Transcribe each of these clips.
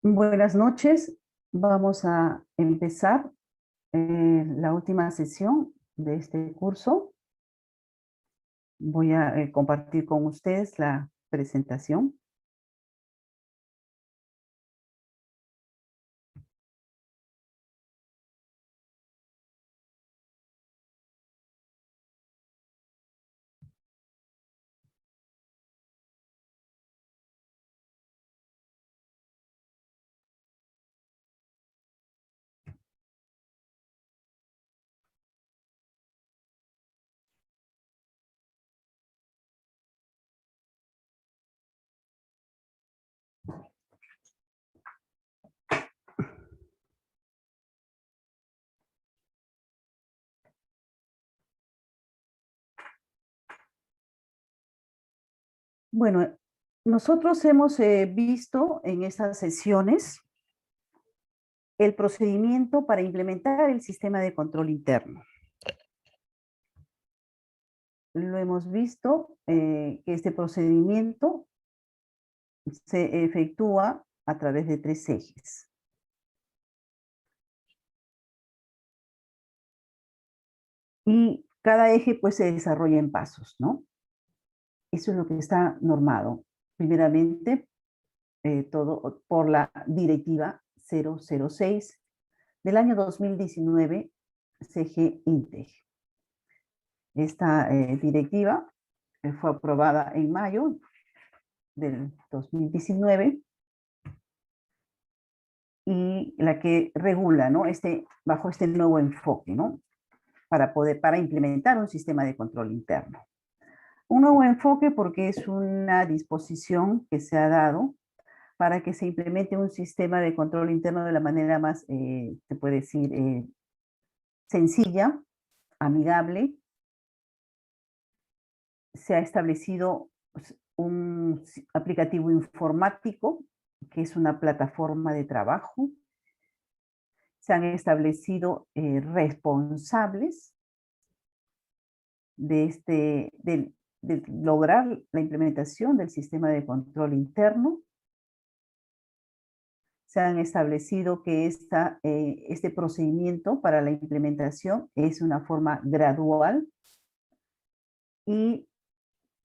Buenas noches. Vamos a empezar la última sesión de este curso. Voy a compartir con ustedes la presentación. Bueno, nosotros hemos visto en estas sesiones el procedimiento para implementar el sistema de control interno. Lo hemos visto que este procedimiento se efectúa a través de 3 ejes. Y cada eje pues se desarrolla en pasos, ¿no? Eso es lo que está normado. Primeramente, todo por la directiva 006 del año 2019 CG INTEG. Esta directiva fue aprobada en mayo del 2019 y la que regula, ¿no? Bajo este nuevo enfoque, ¿no? Para implementar un sistema de control interno. Un nuevo enfoque porque es una disposición que se ha dado para que se implemente un sistema de control interno de la manera más, se puede decir, sencilla, amigable. Se ha establecido un aplicativo informático, que es una plataforma de trabajo. Se han establecido responsables de lograr la implementación del sistema de control interno. Se han establecido que este procedimiento para la implementación es una forma gradual y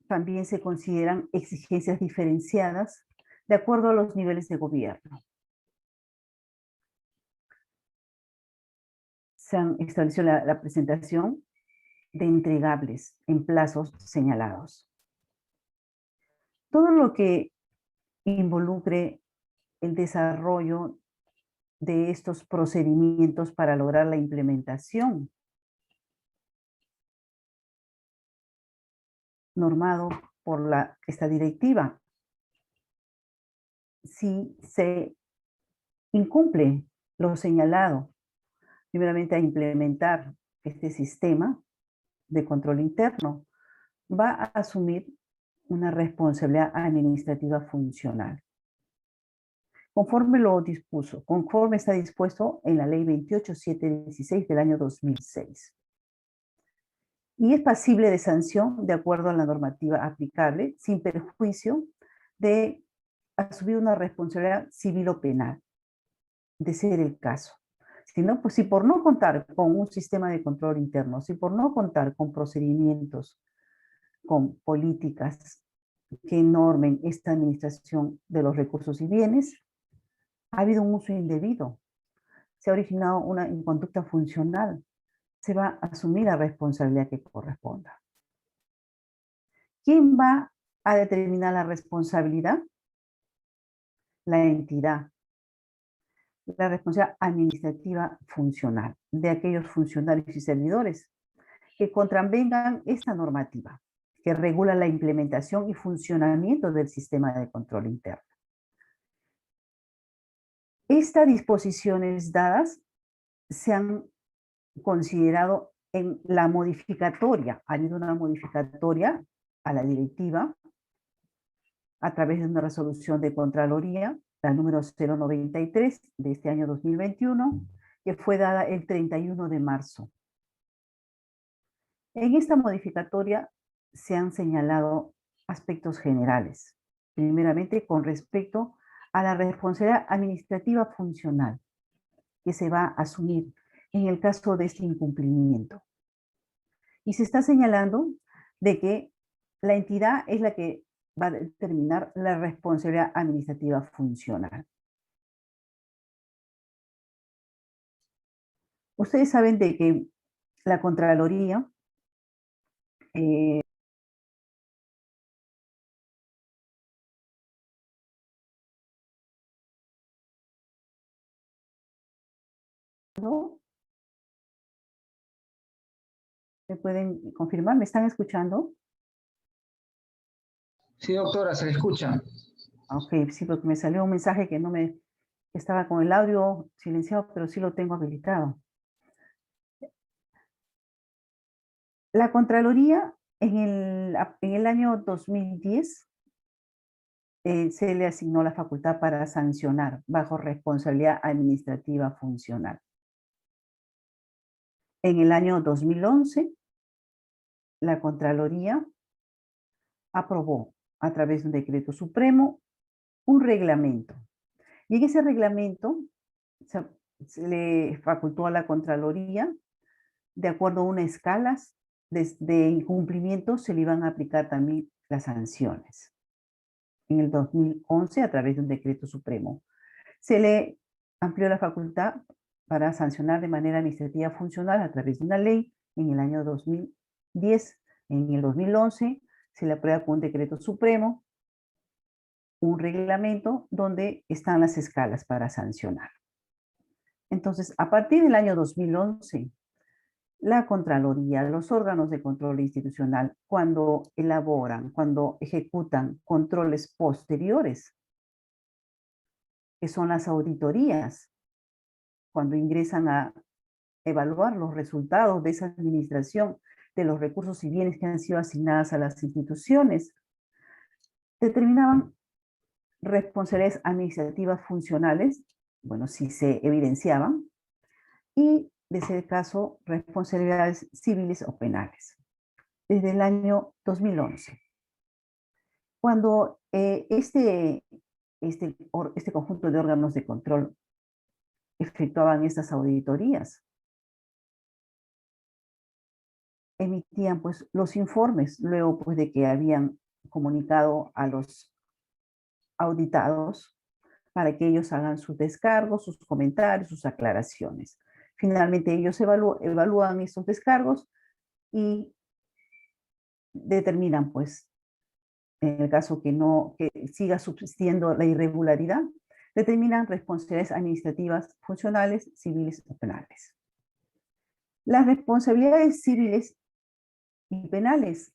también se consideran exigencias diferenciadas de acuerdo a los niveles de gobierno. Se han establecido la presentación de entregables en plazos señalados. Todo lo que involucre el desarrollo de estos procedimientos para lograr la implementación normado por esta directiva. Si se incumple lo señalado, primeramente a implementar este sistema de control interno, va a asumir una responsabilidad administrativa funcional. Conforme está dispuesto en la Ley 28716 del año 2006. Y es pasible de sanción de acuerdo a la normativa aplicable, sin perjuicio de asumir una responsabilidad civil o penal, de ser el caso. Si por no contar con un sistema de control interno, si por no contar con procedimientos, con políticas que normen esta administración de los recursos y bienes, ha habido un uso indebido, se ha originado una inconducta funcional, se va a asumir la responsabilidad que corresponda. ¿Quién va a determinar la responsabilidad? La entidad. La responsabilidad administrativa funcional de aquellos funcionarios y servidores que contravengan esta normativa que regula la implementación y funcionamiento del sistema de control interno. Estas disposiciones dadas se han considerado en la modificatoria. Ha habido una modificatoria a la directiva a través de una resolución de Contraloría, la número 093 de este año 2021, que fue dada el 31 de marzo. En esta modificatoria se han señalado aspectos generales. Primeramente, con respecto a la responsabilidad administrativa funcional que se va a asumir en el caso de este incumplimiento. Y se está señalando de que la entidad es la que va a determinar la responsabilidad administrativa funcional. Ustedes saben de que la Contraloría ¿no? ¿Me pueden confirmar? ¿Me están escuchando? Sí, doctora, se le escucha. Ok, sí, porque me salió un mensaje que no me, que estaba con el audio silenciado, pero sí lo tengo habilitado. La Contraloría en el año 2010 se le asignó la facultad para sancionar bajo responsabilidad administrativa funcional. En el año 2011, la Contraloría aprobó a través de un decreto supremo un reglamento. Y en ese reglamento se le facultó a la Contraloría, de acuerdo a unas escalas de incumplimiento, se le iban a aplicar también las sanciones. En el 2011, a través de un decreto supremo, se le amplió la facultad para sancionar de manera administrativa funcional a través de una ley en el año 2010. En el 2011 se le aprueba con un decreto supremo un reglamento donde están las escalas para sancionar. Entonces, a partir del año 2011, la Contraloría, los órganos de control institucional, cuando elaboran, cuando ejecutan controles posteriores, que son las auditorías, cuando ingresan a evaluar los resultados de esa administración de los recursos y bienes que han sido asignadas a las instituciones, determinaban responsabilidades administrativas funcionales, bueno, si se evidenciaban, y de ser caso, responsabilidades civiles o penales, desde el año 2011. Cuando este conjunto de órganos de control efectuaban estas auditorías, emitían pues los informes, luego pues de que habían comunicado a los auditados para que ellos hagan sus descargos, sus comentarios, sus aclaraciones. Finalmente ellos evalúan estos descargos y determinan pues, en el caso que siga subsistiendo la irregularidad, determinan responsabilidades administrativas, funcionales, civiles o penales. Las responsabilidades civiles y penales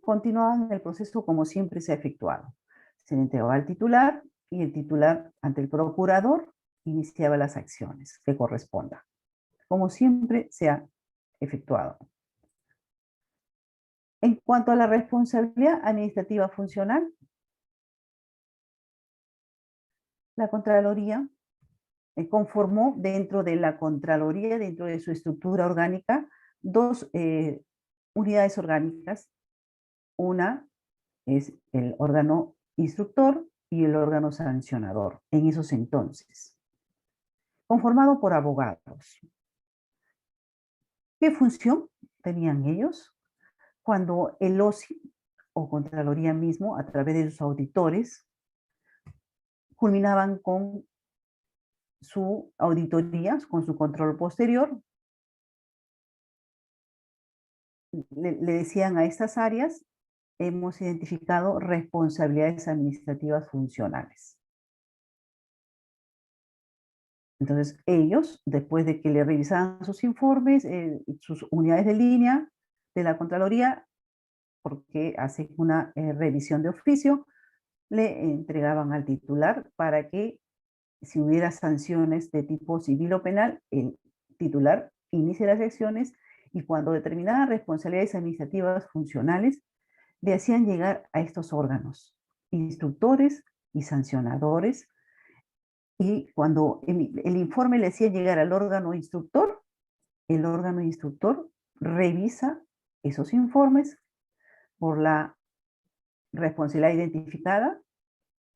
continuaban en el proceso como siempre se ha efectuado. Se le entregaba al titular y el titular, ante el procurador, iniciaba las acciones que correspondan, como siempre se ha efectuado. En cuanto a la responsabilidad administrativa funcional, la Contraloría conformó dentro de la Contraloría, dentro de su estructura orgánica, dos unidades orgánicas. Una es el órgano instructor y el órgano sancionador, en esos entonces, conformado por abogados. ¿Qué función tenían ellos? Cuando el OSI o Contraloría mismo, a través de sus auditores, culminaban con su auditoría, con su control posterior, le decían a estas áreas, hemos identificado responsabilidades administrativas funcionales. Entonces ellos, después de que le revisaban sus informes, sus unidades de línea de la Contraloría, porque hacen una revisión de oficio, le entregaban al titular para que si hubiera sanciones de tipo civil o penal, el titular inicie las acciones y cuando determinadas responsabilidades administrativas funcionales le hacían llegar a estos órganos, instructores y sancionadores, y cuando el informe le hacía llegar al órgano instructor, el órgano instructor revisa esos informes por la responsabilidad identificada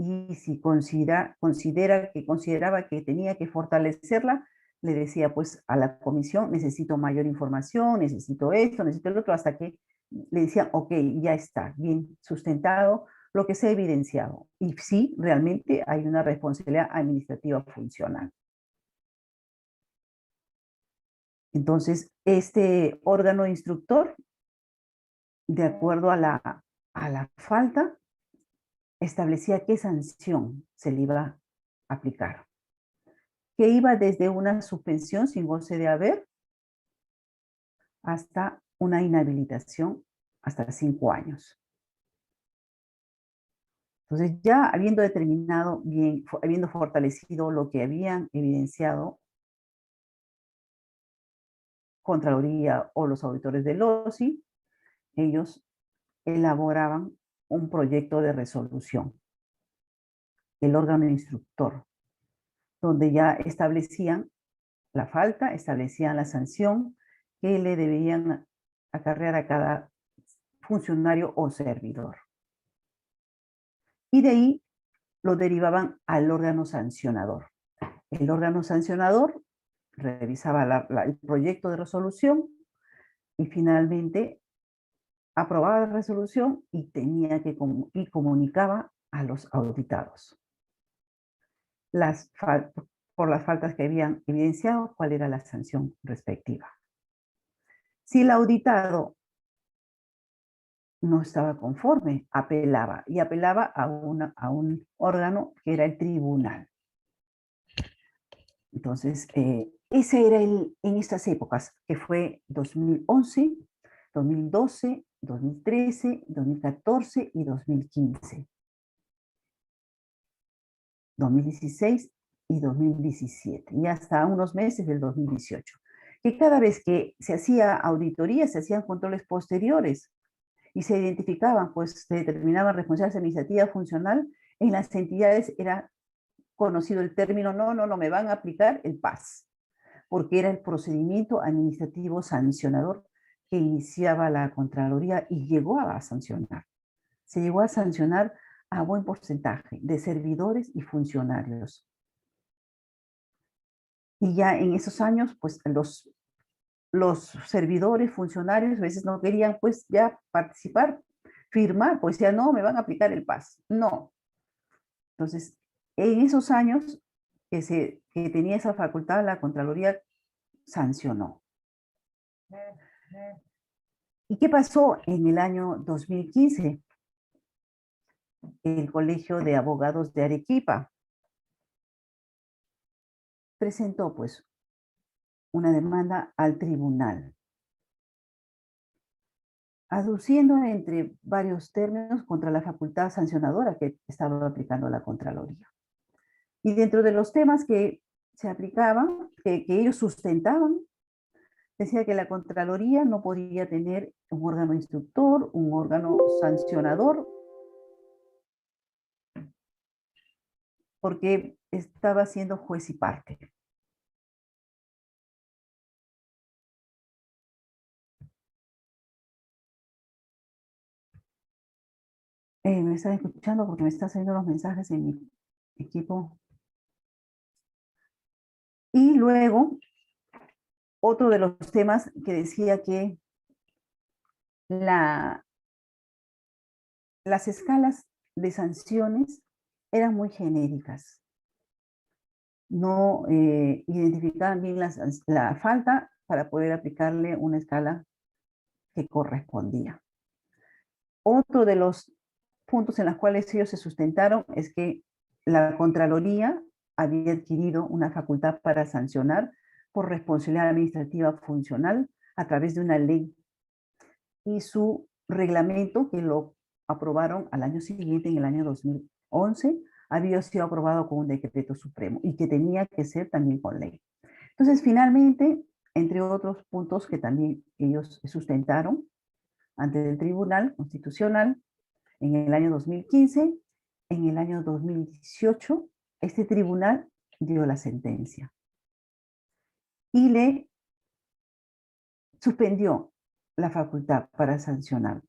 y si consideraba que tenía que fortalecerla, le decía pues a la comisión, necesito mayor información, necesito esto, necesito el otro, hasta que le decían, ok, ya está, bien sustentado lo que se ha evidenciado. Y sí, realmente hay una responsabilidad administrativa funcional. Entonces, este órgano instructor, de acuerdo a la falta, establecía qué sanción se le iba a aplicar, que iba desde una suspensión sin goce de haber hasta una inhabilitación hasta 5 años. Entonces, ya habiendo determinado bien, habiendo fortalecido lo que habían evidenciado Contraloría o los auditores del OSI, ellos elaboraban un proyecto de resolución, el órgano instructor, donde ya establecían la falta, establecían la sanción que le debían acarrear a cada funcionario o servidor. Y de ahí lo derivaban al órgano sancionador. El órgano sancionador revisaba el proyecto de resolución y finalmente aprobaba la resolución y tenía que y comunicaba a los auditados por las faltas que habían evidenciado, cuál era la sanción respectiva. Si el auditado no estaba conforme, apelaba, y apelaba a un órgano que era el tribunal. Entonces, ese era en estas épocas, que fue 2011, 2012, 2013, 2014 y 2015. 2016 y 2017, y hasta unos meses del 2018. Que cada vez que se hacía auditoría, se hacían controles posteriores y se identificaban, pues se determinaban responsables de iniciativa funcional, en las entidades era conocido el término, no, me van a aplicar el PAS, porque era el procedimiento administrativo sancionador que iniciaba la Contraloría y llegó a sancionar. Se llegó a sancionar a buen porcentaje de servidores y funcionarios. Y ya en esos años, pues los servidores, funcionarios, a veces no querían pues ya participar, firmar, pues ya no, me van a aplicar el PAS. No. Entonces, en esos años que tenía esa facultad, la Contraloría sancionó. ¿Y qué pasó en el año 2015? El Colegio de Abogados de Arequipa presentó pues una demanda al tribunal, aduciendo entre varios términos contra la facultad sancionadora que estaba aplicando la Contraloría. Y dentro de los temas que se aplicaban, que ellos sustentaban, decía que la Contraloría no podía tener un órgano instructor, un órgano sancionador, porque estaba siendo juez y parte. ¿Me están escuchando? Porque me están saliendo los mensajes en mi equipo. Y luego, otro de los temas que decía que las escalas de sanciones eran muy genéricas. No identificaban bien la falta para poder aplicarle una escala que correspondía. Otro de los puntos en los cuales ellos se sustentaron es que la Contraloría había adquirido una facultad para sancionar por responsabilidad administrativa funcional a través de una ley y su reglamento, que lo aprobaron al año siguiente, en el año 2011, había sido aprobado con un decreto supremo y que tenía que ser también con ley. Entonces, finalmente, entre otros puntos que también ellos sustentaron ante el Tribunal Constitucional, en el año 2015, en el año 2018, este tribunal dio la sentencia y le suspendió la facultad para sancionar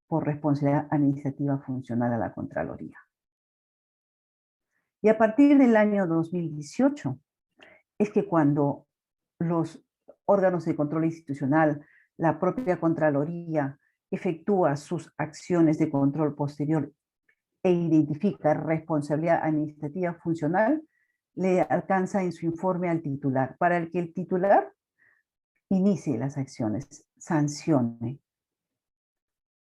por responsabilidad administrativa funcional a la Contraloría. Y a partir del año 2018 es que cuando los órganos de control institucional, la propia Contraloría, efectúa sus acciones de control posterior e identifica responsabilidad administrativa funcional, le alcanza en su informe al titular, para el que el titular inicie las acciones, sancione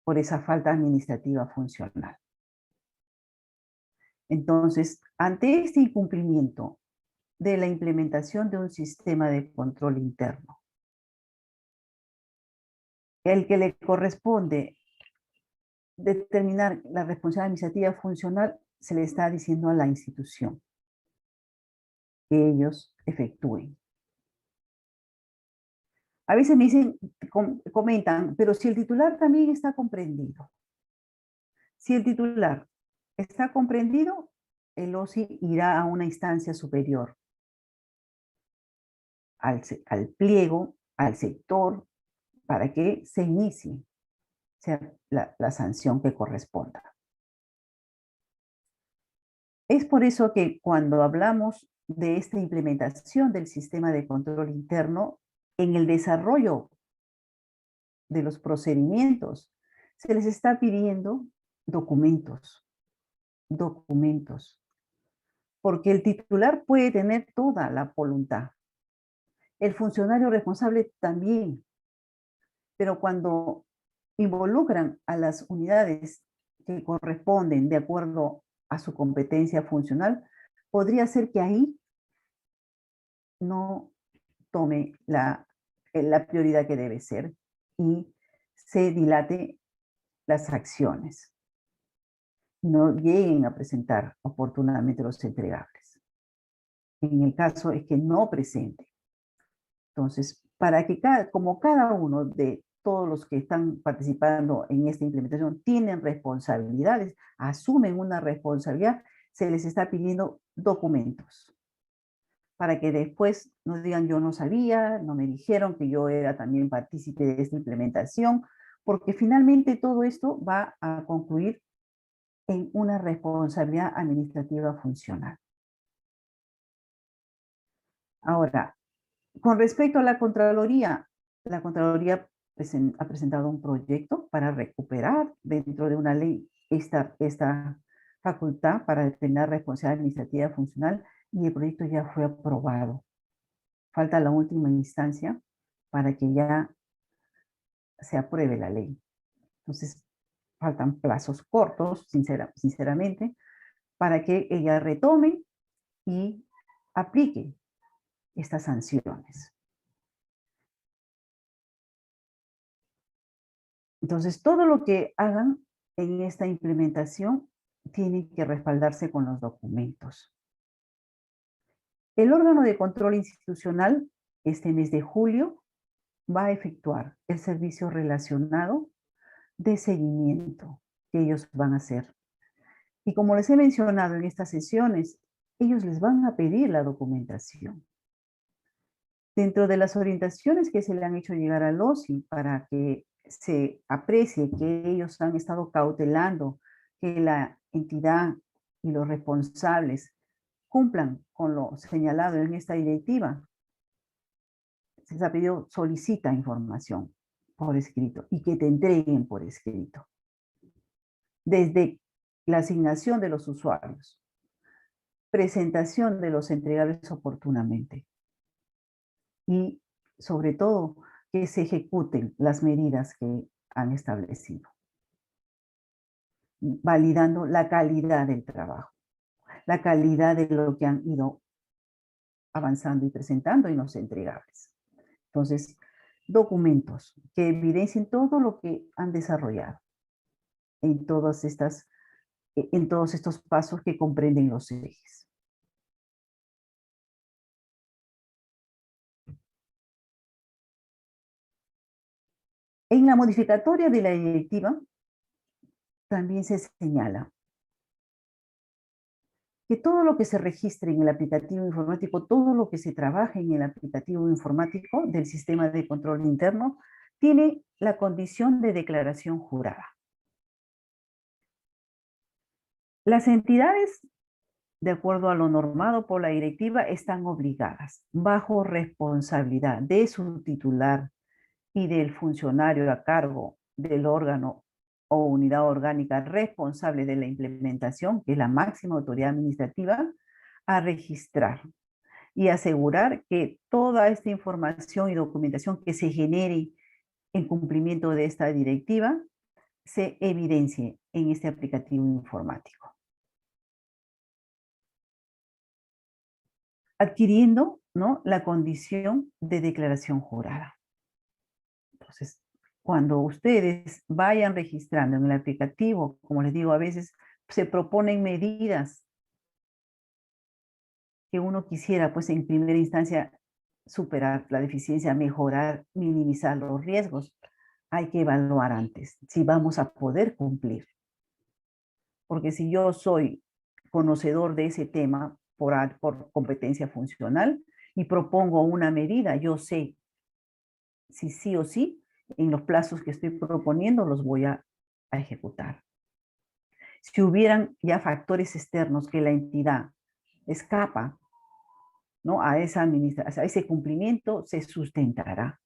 por esa falta administrativa funcional. Entonces, ante este incumplimiento de la implementación de un sistema de control interno, el que le corresponde determinar la responsabilidad administrativa funcional, se le está diciendo a la institución que ellos efectúen. A veces me dicen, comentan, pero si el titular también está comprendido. Si el titular está comprendido, el OSI irá a una instancia superior, al pliego, al sector, para que se inicie la sanción que corresponda. Es por eso que cuando hablamos de esta implementación del sistema de control interno, en el desarrollo de los procedimientos, se les está pidiendo documentos, porque el titular puede tener toda la voluntad, el funcionario responsable también, pero cuando involucran a las unidades que corresponden de acuerdo a su competencia funcional, podría ser que ahí no tome la prioridad que debe ser y se dilate las acciones y no lleguen a presentar oportunamente los entregables. En el caso es que no presente. Entonces, para que como cada uno de todos los que están participando en esta implementación tienen responsabilidades, asumen una responsabilidad, se les está pidiendo documentos para que después no digan yo no sabía, no me dijeron que yo era también partícipe de esta implementación, porque finalmente todo esto va a concluir en una responsabilidad administrativa funcional. Ahora, con respecto a la Contraloría ha presentado un proyecto para recuperar dentro de una ley esta facultad para determinar responsabilidad administrativa funcional y el proyecto ya fue aprobado. Falta la última instancia para que ya se apruebe la ley. Entonces, faltan plazos cortos, sinceramente, para que ella retome y aplique estas sanciones. Entonces, todo lo que hagan en esta implementación tiene que respaldarse con los documentos. El órgano de control institucional, este mes de julio, va a efectuar el servicio relacionado de seguimiento que ellos van a hacer. Y como les he mencionado en estas sesiones, ellos les van a pedir la documentación. Dentro de las orientaciones que se le han hecho llegar al OSI para que se aprecie que ellos han estado cautelando que la entidad y los responsables cumplan con lo señalado en esta directiva, se les ha pedido solicita información por escrito y que te entreguen por escrito. Desde la asignación de los usuarios, presentación de los entregables oportunamente y sobre todo que se ejecuten las medidas que han establecido, validando la calidad del trabajo, la calidad de lo que han ido avanzando y presentando en los entregables. Entonces, documentos que evidencien todo lo que han desarrollado en todos estos pasos que comprenden los ejes. En la modificatoria de la directiva también se señala que todo lo que se registre en el aplicativo informático, todo lo que se trabaje en el aplicativo informático del sistema de control interno, tiene la condición de declaración jurada. Las entidades de acuerdo a lo normado por la directiva, están obligadas, bajo responsabilidad de su titular y del funcionario a cargo del órgano o unidad orgánica responsable de la implementación, que es la máxima autoridad administrativa, a registrar y asegurar que toda esta información y documentación que se genere en cumplimiento de esta directiva se evidencie en este aplicativo informático. Adquiriendo, ¿no?, la condición de declaración jurada. Entonces, cuando ustedes vayan registrando en el aplicativo, como les digo, a veces se proponen medidas que uno quisiera, pues en primera instancia, superar la deficiencia, mejorar, minimizar los riesgos. Hay que evaluar antes si vamos a poder cumplir. Porque si yo soy conocedor de ese tema por competencia funcional y propongo una medida, yo sé si sí o sí, en los plazos que estoy proponiendo, los voy a ejecutar. Si hubieran ya factores externos que la entidad escapa, ¿no?, a ese cumplimiento, se sustentará.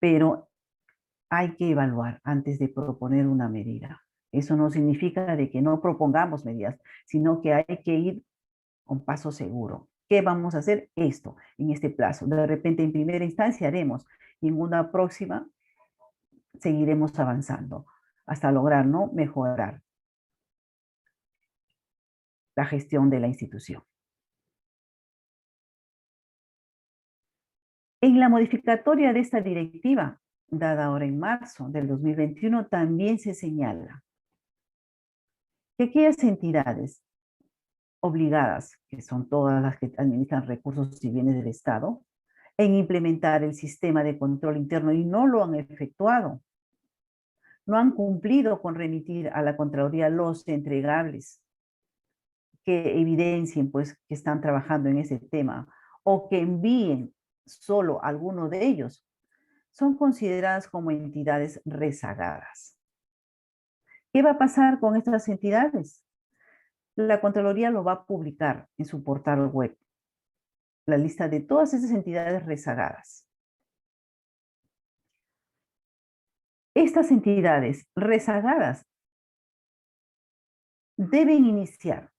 Pero hay que evaluar antes de proponer una medida. Eso no significa de que no propongamos medidas, sino que hay que ir con paso seguro. ¿Qué vamos a hacer? Esto, en este plazo. De repente, en primera instancia haremos, y en una próxima seguiremos avanzando hasta lograr, ¿no?, mejorar la gestión de la institución. En la modificatoria de esta directiva, dada ahora en marzo del 2021, también se señala que aquellas entidades obligadas, que son todas las que administran recursos y bienes del Estado, en implementar el sistema de control interno y no lo han efectuado, no han cumplido con remitir a la Contraloría los entregables que evidencien, pues, que están trabajando en ese tema, o que envíen solo alguno de ellos, son consideradas como entidades rezagadas. ¿Qué va a pasar con estas entidades? La Contraloría lo va a publicar en su portal web, la lista de todas esas entidades rezagadas. Estas entidades rezagadas deben iniciar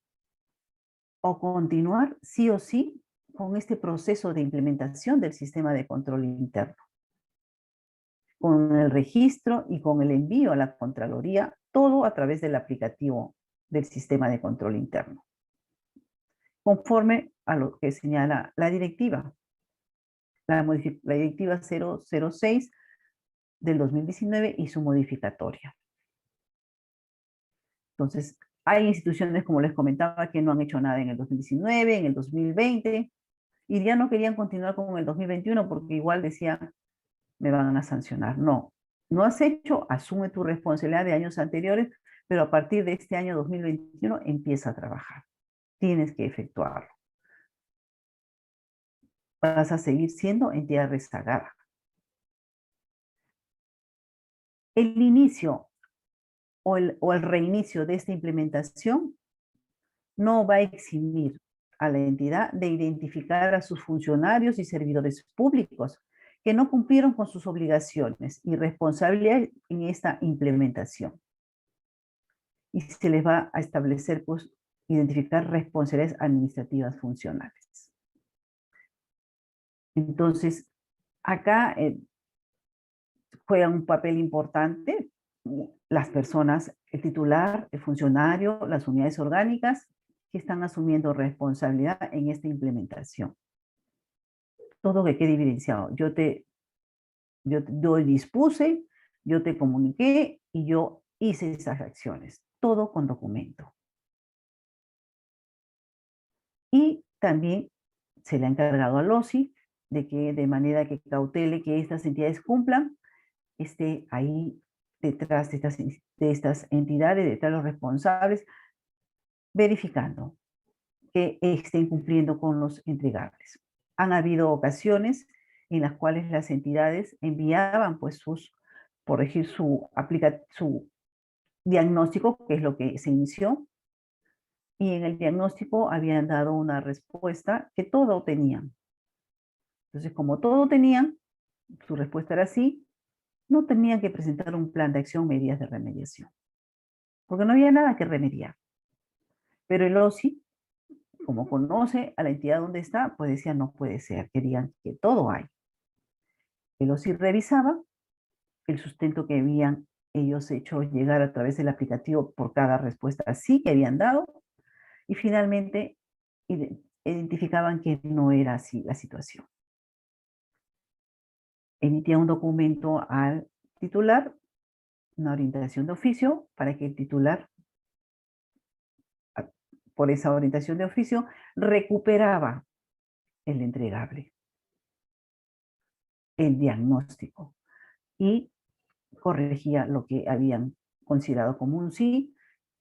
o continuar sí o sí con este proceso de implementación del sistema de control interno, con el registro y con el envío a la Contraloría, todo a través del aplicativo del sistema de control interno, conforme a lo que señala la directiva, la directiva 006 del 2019 y su modificatoria. Entonces, hay instituciones, como les comentaba, que no han hecho nada en el 2019, en el 2020, y ya no querían continuar con el 2021 porque igual decían, me van a sancionar. No, no has hecho, asume tu responsabilidad de años anteriores, pero a partir de este año 2021 empieza a trabajar. Tienes que efectuarlo. Vas a seguir siendo entidad rezagada. El inicio o el reinicio de esta implementación no va a eximir a la entidad de identificar a sus funcionarios y servidores públicos que no cumplieron con sus obligaciones y responsabilidades en esta implementación. Y se les va a establecer, pues, identificar responsabilidades administrativas funcionales. Entonces, acá juegan un papel importante las personas, el titular, el funcionario, las unidades orgánicas que están asumiendo responsabilidad en esta implementación. Todo que quede evidenciado. Yo dispuse, yo te comuniqué y yo hice esas acciones. Todo con documento. Y también se le ha encargado al OSI de que de manera que cautele que estas entidades cumplan, esté ahí detrás de estas entidades, detrás de los responsables, verificando que estén cumpliendo con los entregables. Han habido ocasiones en las cuales las entidades enviaban, pues, por decir, su diagnóstico, que es lo que se inició, y en el diagnóstico habían dado una respuesta que todo tenían. Entonces, como todo tenían, su respuesta era sí, no tenían que presentar un plan de acción, medidas de remediación, porque no había nada que remediar. Pero el OSI, como conoce a la entidad donde está, pues decía, no puede ser, querían que todo hay. El OSI revisaba el sustento que habían ellos hecho llegar a través del aplicativo por cada respuesta sí que habían dado, y finalmente identificaban que no era así la situación. Emitía un documento al titular, una orientación de oficio, para que el titular, por esa orientación de oficio, recuperaba el entregable, el diagnóstico, y corregía lo que habían considerado como un sí,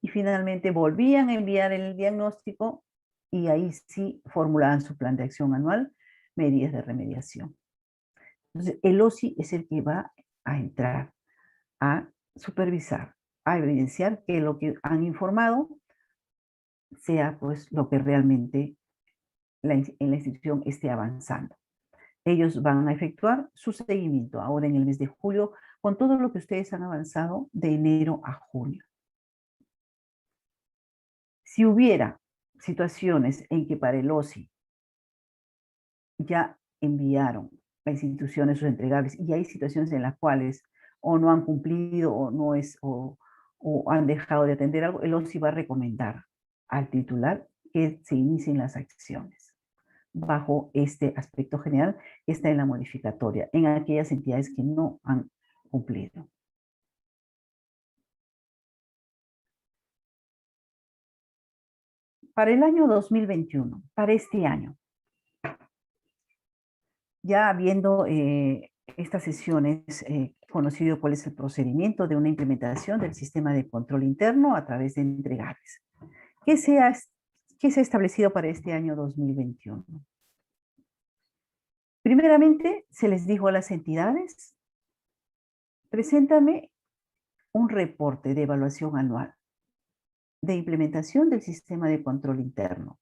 y finalmente volvían a enviar el diagnóstico, y ahí sí formulaban su plan de acción anual, medidas de remediación. Entonces, el OSI es el que va a entrar a supervisar, a evidenciar que lo que han informado sea pues lo que realmente en la institución esté avanzando. Ellos van a efectuar su seguimiento ahora en el mes de julio con todo lo que ustedes han avanzado de enero a junio. Si hubiera situaciones en que para el OSI ya enviaron a instituciones sus entregables y hay situaciones en las cuales o no han cumplido o no es o han dejado de atender algo, el OSI va a recomendar al titular que se inicien las acciones bajo este aspecto general que está en la modificatoria, en aquellas entidades que no han cumplido. Para el año 2021, para este año, ya habiendo estas sesiones conocido cuál es el procedimiento de una implementación del sistema de control interno a través de entregables. ¿Qué se ha establecido para este año 2021? Primeramente, se les dijo a las entidades, preséntame un reporte de evaluación anual de implementación del sistema de control interno,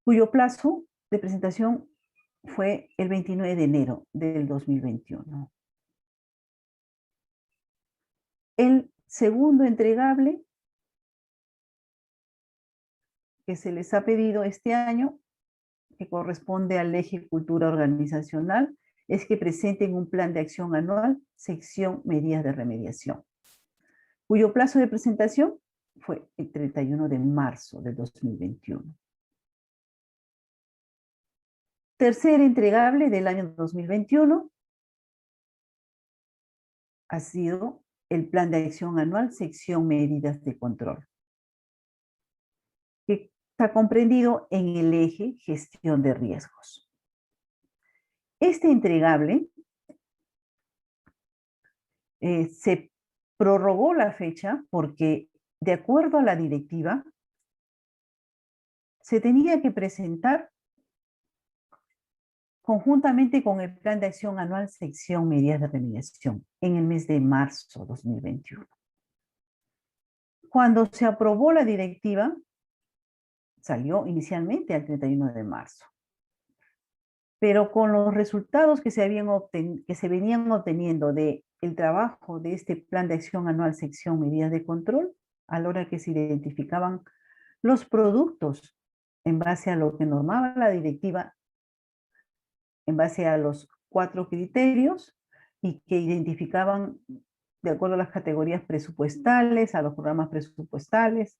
cuyo plazo de presentación fue el 29 de enero del 2021. El segundo entregable que se les ha pedido este año, que corresponde al eje cultura organizacional, es que presenten un plan de acción anual, sección medidas de remediación, cuyo plazo de presentación fue el 31 de marzo del 2021. Tercer entregable del año 2021 ha sido el plan de acción anual, sección medidas de control, que está comprendido en el eje gestión de riesgos. Este entregable se prorrogó la fecha porque, de acuerdo a la directiva, se tenía que presentar conjuntamente con el plan de acción anual, sección medidas de remediación, en el mes de marzo 2021. Cuando se aprobó la directiva, salió inicialmente al 31 de marzo. Pero con los resultados que se venían obteniendo del trabajo de este plan de acción anual, sección medidas de control, a la hora que se identificaban los productos en base a lo que normaba la directiva, en base a los 4 criterios, y que identificaban de acuerdo a las categorías presupuestales, a los programas presupuestales,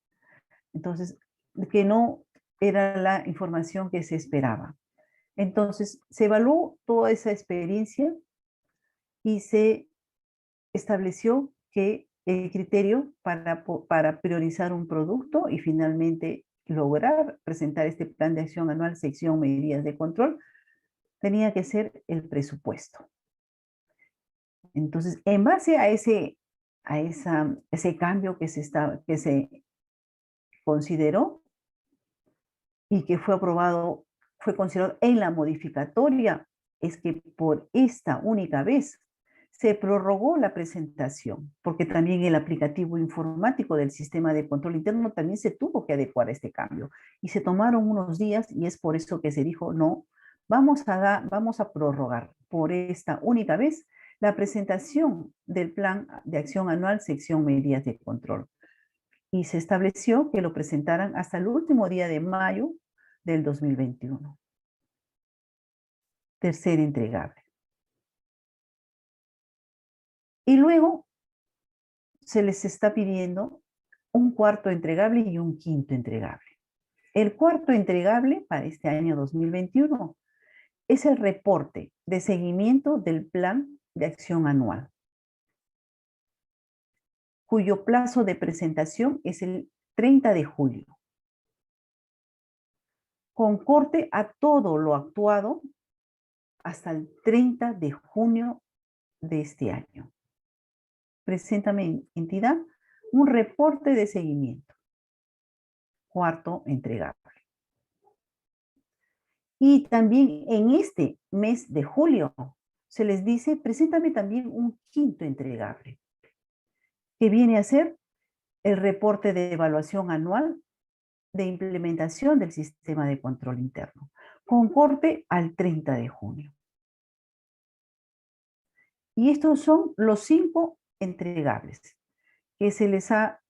entonces, que no era la información que se esperaba. Entonces, se evaluó toda esa experiencia y se estableció que el criterio para priorizar un producto y finalmente lograr presentar este plan de acción anual, sección medidas de control, tenía que ser el presupuesto. Entonces, en base a ese cambio que se consideró y que fue aprobado, fue considerado en la modificatoria, es que por esta única vez se prorrogó la presentación, porque también el aplicativo informático del sistema de control interno también se tuvo que adecuar a este cambio. Y se tomaron unos días y es por eso que se dijo, no, vamos a prorrogar por esta única vez la presentación del Plan de Acción Anual, sección Medidas de Control. Y se estableció que lo presentaran hasta el último día de mayo del 2021. Tercer entregable. Y luego se les está pidiendo un cuarto entregable y un quinto entregable. El cuarto entregable para este año 2021 es el reporte de seguimiento del Plan de Acción Anual, cuyo plazo de presentación es el 30 de julio, con corte a todo lo actuado hasta el 30 de junio de este año. Preséntame, entidad, un reporte de seguimiento. Cuarto entregable. Y también en este mes de julio se les dice, preséntame también un quinto entregable, que viene a ser el reporte de evaluación anual de implementación del sistema de control interno, con corte al 30 de junio. Y estos son los 5 entregables que se les ha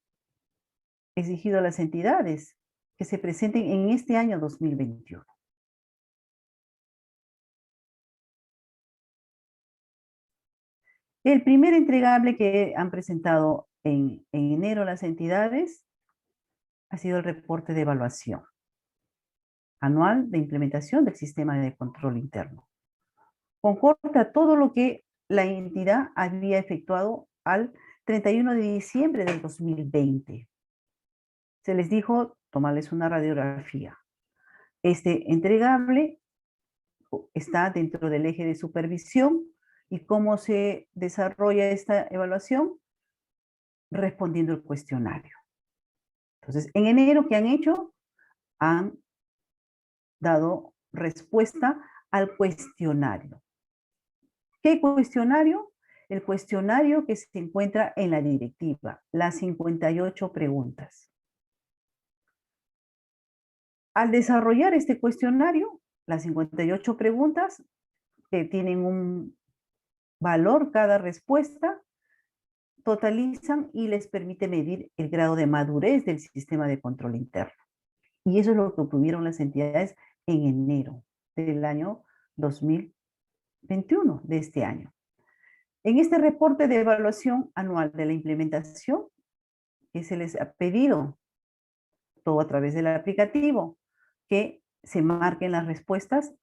exigido a las entidades que se presenten en este año 2021. El primer entregable que han presentado en enero las entidades ha sido el reporte de evaluación anual de implementación del sistema de control interno. Concorda todo lo que la entidad había efectuado al 31 de diciembre del 2020. Se les dijo tomarles una radiografía. Este entregable está dentro del eje de supervisión y cómo se desarrolla esta evaluación respondiendo el cuestionario. Entonces, en enero, ¿qué han hecho? Han dado respuesta al cuestionario. ¿Qué cuestionario? El cuestionario que se encuentra en la directiva, las 58 preguntas. Al desarrollar este cuestionario, las 58 preguntas que tienen un valor cada respuesta, totalizan y les permite medir el grado de madurez del sistema de control interno. Y eso es lo que obtuvieron las entidades en enero del año 2021, de este año. En este reporte de evaluación anual de la implementación, que se les ha pedido, todo a través del aplicativo, que se marquen las respuestas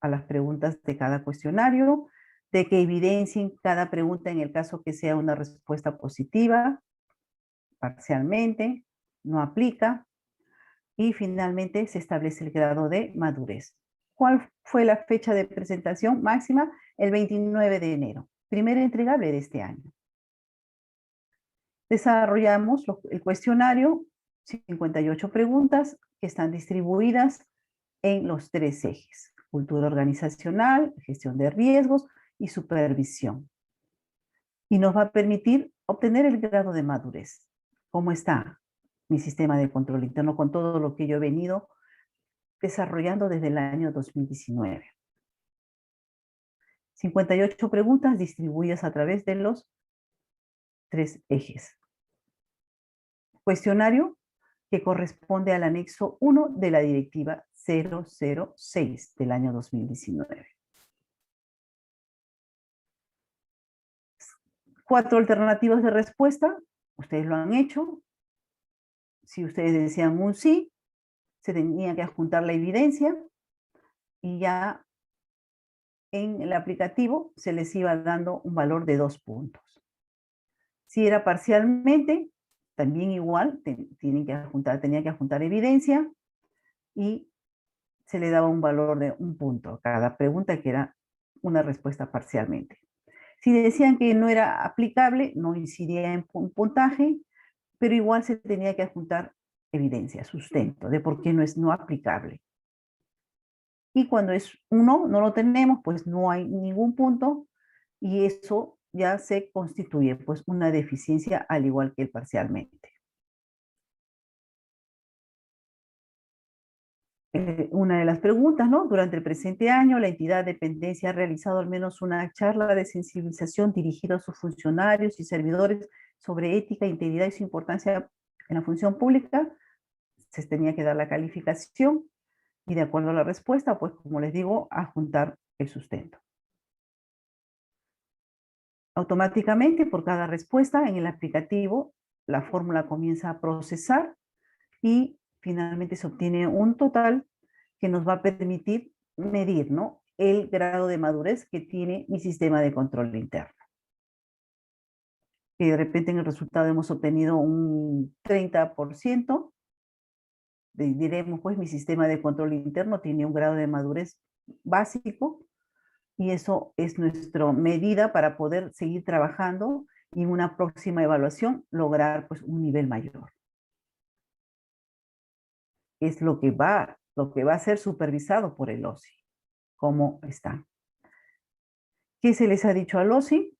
a las preguntas de cada cuestionario, de que evidencien cada pregunta en el caso que sea una respuesta positiva, parcialmente, no aplica, y finalmente se establece el grado de madurez. ¿Cuál fue la fecha de presentación máxima? El 29 de enero, primer entregable de este año. Desarrollamos el cuestionario, 58 preguntas que están distribuidas en los 3 ejes: cultura organizacional, gestión de riesgos y supervisión. Y nos va a permitir obtener el grado de madurez. ¿Cómo está mi sistema de control interno con todo lo que yo he venido desarrollando desde el año 2019? 58 preguntas distribuidas a través de los 3 ejes. Cuestionario que corresponde al anexo 1 de la directiva 006 del año 2019. 4 alternativas de respuesta, ustedes lo han hecho. Si ustedes decían un sí, se tenía que adjuntar la evidencia y ya en el aplicativo se les iba dando un valor de 2 puntos. Si era parcialmente, también igual, tenía que adjuntar evidencia y se le daba un valor de 1 punto a cada pregunta, que era una respuesta parcialmente. Si decían que no era aplicable, no incidía en puntaje, pero igual se tenía que adjuntar evidencia, sustento de por qué no es no aplicable. Y cuando es un no lo tenemos, pues no hay ningún punto y eso ya se constituye pues una deficiencia al igual que el parcialmente. Una de las preguntas, ¿no? Durante el presente año, la entidad dependencia ha realizado al menos una charla de sensibilización dirigida a sus funcionarios y servidores sobre ética, integridad y su importancia en la función pública. Se tenía que dar la calificación y de acuerdo a la respuesta, pues como les digo, adjuntar el sustento. Automáticamente, por cada respuesta en el aplicativo, la fórmula comienza a procesar y finalmente se obtiene un total que nos va a permitir medir, ¿no?, el grado de madurez que tiene mi sistema de control interno. Y de repente en el resultado hemos obtenido un 30%, diremos pues mi sistema de control interno tiene un grado de madurez básico y eso es nuestra medida para poder seguir trabajando y en una próxima evaluación lograr pues un nivel mayor. Es lo que va a ser supervisado por el OSI. ¿Cómo está? ¿Qué se les ha dicho al OSI?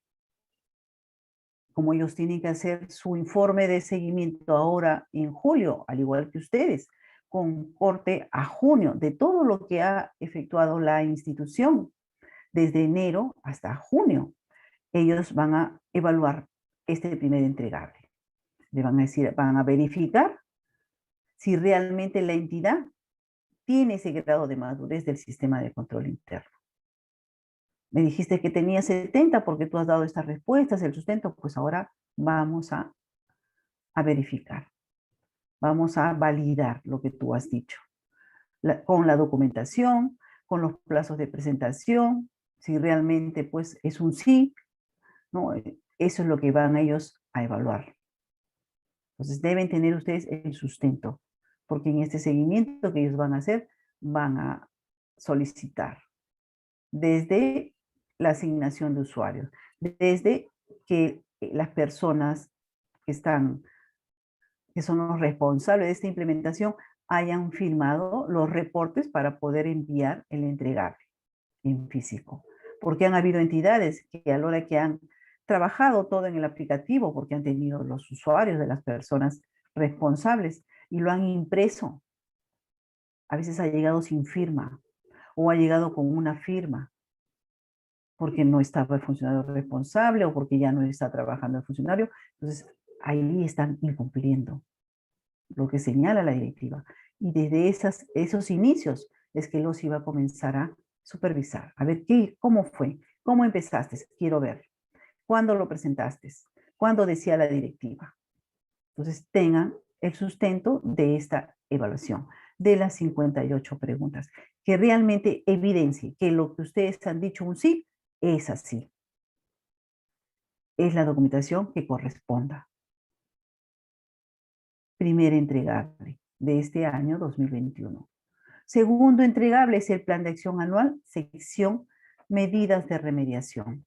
Como ellos tienen que hacer su informe de seguimiento ahora en julio, al igual que ustedes, con corte a junio, de todo lo que ha efectuado la institución desde enero hasta junio. Ellos van a evaluar este primer entregable. Le van a decir, van a verificar si realmente la entidad tiene ese grado de madurez del sistema de control interno. Me dijiste que tenía 70 porque tú has dado estas respuestas, el sustento, pues ahora vamos a verificar. Vamos a validar lo que tú has dicho. Con la documentación, con los plazos de presentación, si realmente pues es un sí, ¿no? Eso es lo que van ellos a evaluar. Entonces deben tener ustedes el sustento, porque en este seguimiento que ellos van a hacer, van a solicitar desde la asignación de usuarios, desde que las personas que son los responsables de esta implementación hayan firmado los reportes para poder enviar el entregable en físico. Porque han habido entidades que a la hora que han trabajado todo en el aplicativo, porque han tenido los usuarios de las personas responsables y lo han impreso, a veces ha llegado sin firma o ha llegado con una firma porque no estaba el funcionario responsable o porque ya no está trabajando el funcionario. Entonces, ahí están incumpliendo lo que señala la directiva. Y desde esos inicios es que los iba a comenzar a supervisar. A ver, ¿cómo fue? ¿Cómo empezaste? Quiero ver. ¿Cuándo lo presentaste? ¿Cuándo decía la directiva? Entonces, tengan el sustento de esta evaluación, de las 58 preguntas, que realmente evidencie que lo que ustedes han dicho un sí, es así. Es la documentación que corresponda. Primer entregable de este año 2021. Segundo entregable es el plan de acción anual, sección medidas de remediación.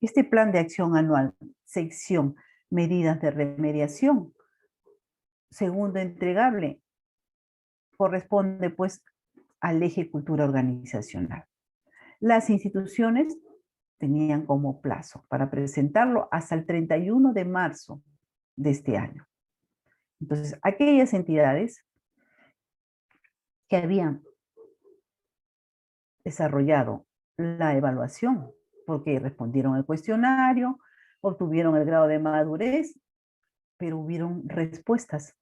Este plan de acción anual, sección medidas de remediación, segundo entregable, corresponde pues al eje cultura organizacional. Las instituciones tenían como plazo para presentarlo hasta el 31 de marzo de este año. Entonces, aquellas entidades que habían desarrollado la evaluación, porque respondieron el cuestionario, obtuvieron el grado de madurez, pero hubieron respuestas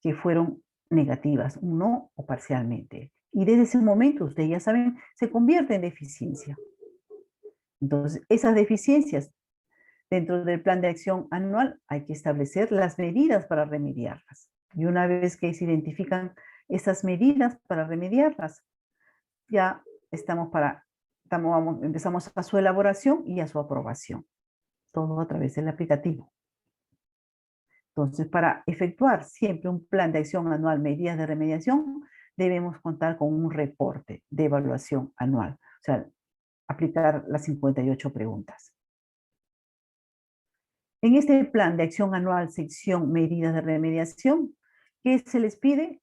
que fueron negativas, un no o parcialmente. Y desde ese momento, ustedes ya saben, se convierte en deficiencia. Entonces, esas deficiencias dentro del plan de acción anual hay que establecer las medidas para remediarlas. Y una vez que se identifican esas medidas para remediarlas, ya empezamos a su elaboración y a su aprobación. Todo a través del aplicativo. Entonces, para efectuar siempre un plan de acción anual, medidas de remediación, debemos contar con un reporte de evaluación anual. O sea, aplicar las 58 preguntas. En este plan de acción anual, sección medidas de remediación, ¿qué se les pide?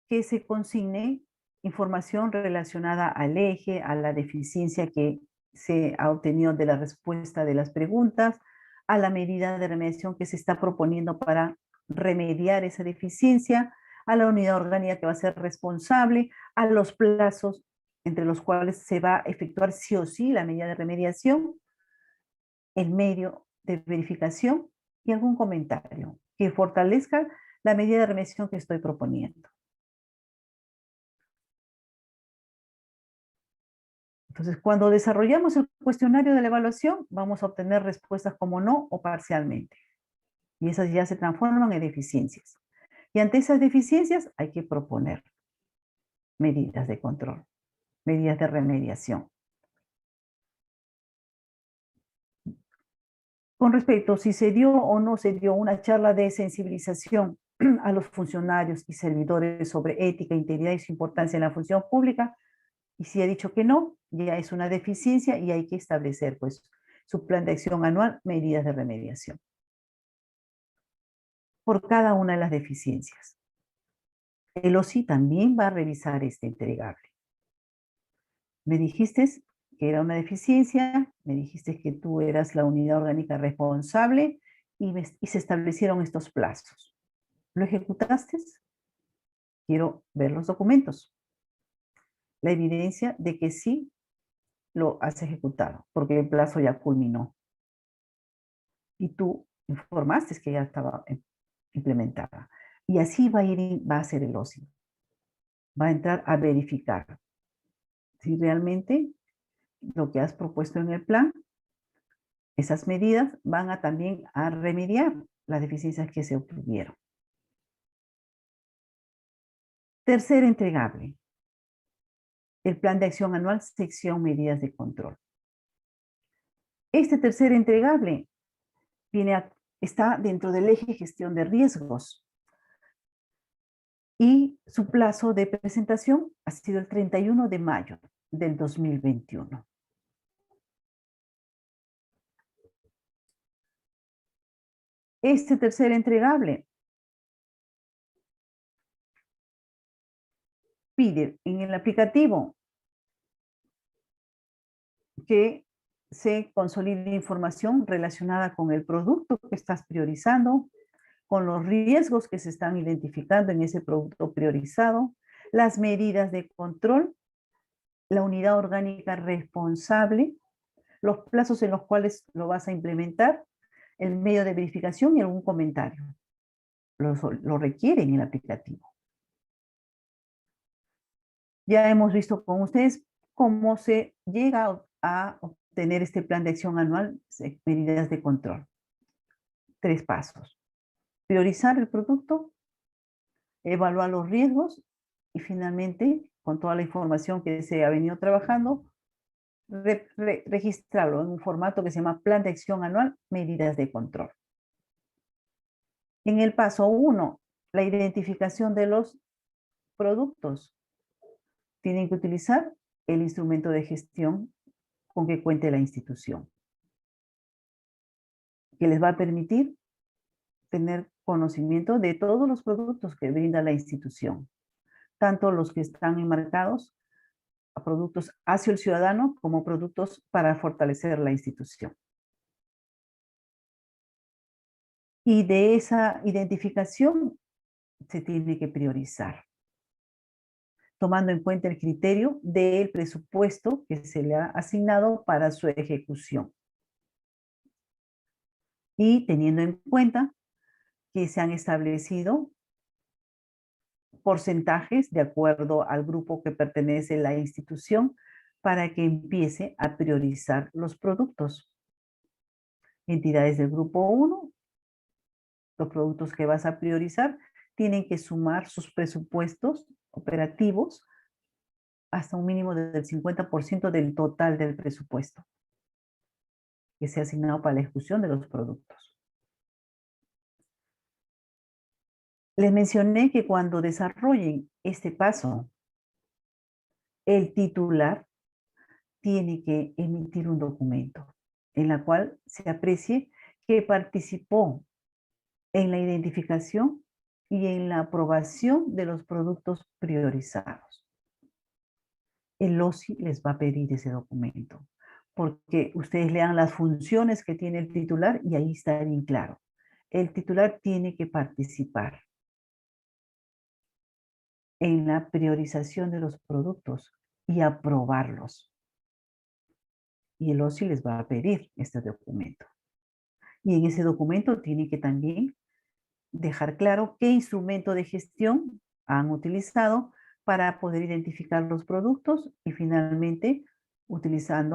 Que se consigne información relacionada al eje, a la deficiencia que se ha obtenido de la respuesta de las preguntas, a la medida de remediación que se está proponiendo para remediar esa deficiencia, a la unidad orgánica que va a ser responsable, a los plazos entre los cuales se va a efectuar sí o sí la medida de remediación, el medio de verificación y algún comentario que fortalezca la medida de remediación que estoy proponiendo. Entonces, cuando desarrollamos el cuestionario de la evaluación, vamos a obtener respuestas como no o parcialmente. Y esas ya se transforman en deficiencias. Y ante esas deficiencias hay que proponer medidas de control, medidas de remediación. Con respecto a si se dio o no se dio una charla de sensibilización a los funcionarios y servidores sobre ética, integridad y su importancia en la función pública, y si ha dicho que no, ya es una deficiencia y hay que establecer pues su plan de acción anual, medidas de remediación por cada una de las deficiencias. El OSI también va a revisar este entregable. Me dijiste que era una deficiencia, me dijiste que tú eras la unidad orgánica responsable y se establecieron estos plazos. ¿Lo ejecutaste? Quiero ver los documentos. La evidencia de que sí lo has ejecutado, porque el plazo ya culminó. Y tú informaste que ya estaba implementada. Y así va a ser el OSI. Va a entrar a verificar si realmente lo que has propuesto en el plan, esas medidas van a también a remediar las deficiencias que se obtuvieron. Tercer entregable, el plan de acción anual, sección medidas de control. Este tercer entregable está dentro del eje gestión de riesgos y su plazo de presentación ha sido el 31 de mayo del 2021. Este tercer entregable pide en el aplicativo que se consolide información relacionada con el producto que estás priorizando, con los riesgos que se están identificando en ese producto priorizado, las medidas de control, la unidad orgánica responsable, los plazos en los cuales lo vas a implementar, el medio de verificación y algún comentario. Lo requiere en el aplicativo. Ya hemos visto con ustedes cómo se llega a obtener este plan de acción anual, medidas de control. 3 pasos. Priorizar el producto, evaluar los riesgos y finalmente, con toda la información que se ha venido trabajando, registrarlo en un formato que se llama plan de acción anual, medidas de control. En el paso 1, la identificación de los productos. Tienen que utilizar el instrumento de gestión con que cuente la institución, que les va a permitir tener conocimiento de todos los productos que brinda la institución, tanto los que están enmarcados a productos hacia el ciudadano como productos para fortalecer la institución. Y de esa identificación se tiene que priorizar, tomando en cuenta el criterio del presupuesto que se le ha asignado para su ejecución. Y teniendo en cuenta que se han establecido porcentajes de acuerdo al grupo que pertenece la institución para que empiece a priorizar los productos. Entidades del grupo 1, los productos que vas a priorizar tienen que sumar sus presupuestos operativos hasta un mínimo del 50% del total del presupuesto que se ha asignado para la ejecución de los productos. Les mencioné que cuando desarrollen este paso, el titular tiene que emitir un documento en la cual se aprecie que participó en la identificación y en la aprobación de los productos priorizados. El OSI les va a pedir ese documento, porque ustedes lean las funciones que tiene el titular y ahí está bien claro. El titular tiene que participar en la priorización de los productos y aprobarlos. Y el OSI les va a pedir este documento. Y en ese documento tiene que también dejar claro qué instrumento de gestión han utilizado para poder identificar los productos y finalmente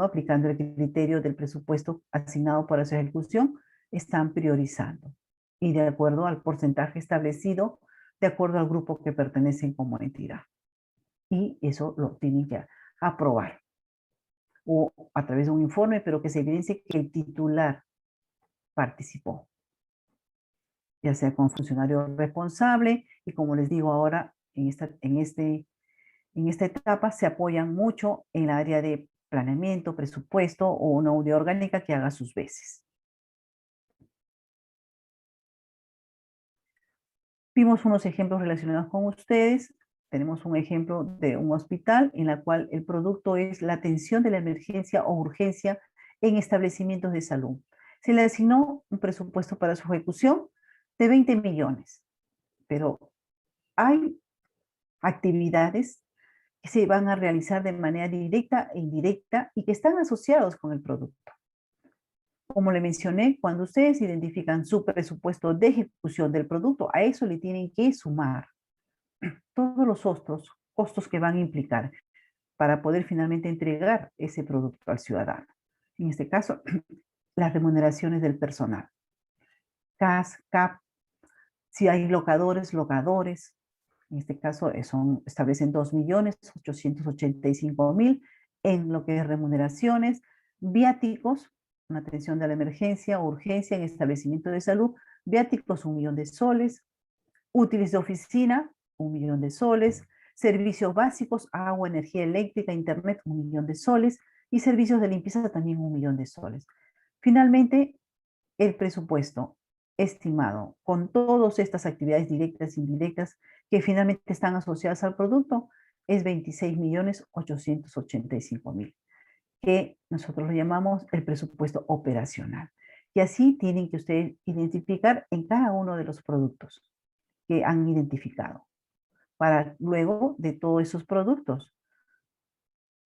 aplicando el criterio del presupuesto asignado para su ejecución, están priorizando. Y de acuerdo al porcentaje establecido, de acuerdo al grupo que pertenecen como entidad. Y eso lo tienen que aprobar. O a través de un informe, pero que se evidencie que el titular participó, ya sea con funcionario responsable, y como les digo ahora, en esta etapa se apoyan mucho en el área de planeamiento, presupuesto o una unidad orgánica que haga sus veces. Vimos unos ejemplos relacionados con ustedes. Tenemos un ejemplo de un hospital en la cual el producto es la atención de la emergencia o urgencia en establecimientos de salud. Se le asignó un presupuesto para su ejecución de 20 millones, pero hay actividades que se van a realizar de manera directa e indirecta y que están asociados con el producto. Como le mencioné, cuando ustedes identifican su presupuesto de ejecución del producto, a eso le tienen que sumar todos los otros costos que van a implicar para poder finalmente entregar ese producto al ciudadano. En este caso, las remuneraciones del personal. CAS, CAP, si hay locadores, en este caso establecen 2.885.000 en lo que es remuneraciones, viáticos, una atención de la emergencia o urgencia en establecimiento de salud, viáticos 1 millón de soles, útiles de oficina 1 millón de soles, servicios básicos, agua, energía eléctrica, internet 1 millón de soles y servicios de limpieza también 1 millón de soles. Finalmente, el presupuesto estimado con todas estas actividades directas e indirectas que finalmente están asociadas al producto es 26.885.000, que nosotros lo llamamos el presupuesto operacional. Y así tienen que ustedes identificar en cada uno de los productos que han identificado, para luego de todos esos productos,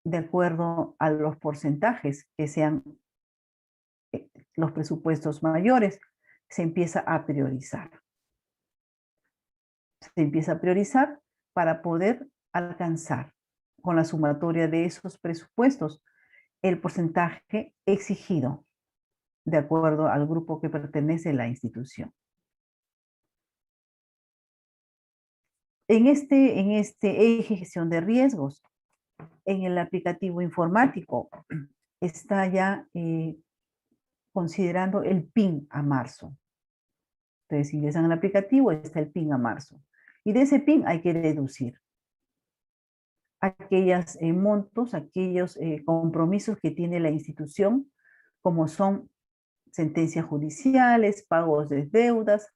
de acuerdo a los porcentajes que sean los presupuestos mayores, se empieza a priorizar. Se empieza a priorizar para poder alcanzar con la sumatoria de esos presupuestos el porcentaje exigido de acuerdo al grupo que pertenece a la institución. En este eje gestión de riesgos, en el aplicativo informático, está ya considerando el PIN a marzo. Entonces, si ingresan al aplicativo, está el PIN a marzo. Y de ese PIN hay que deducir aquellos montos, aquellos compromisos que tiene la institución, como son sentencias judiciales, pagos de deudas,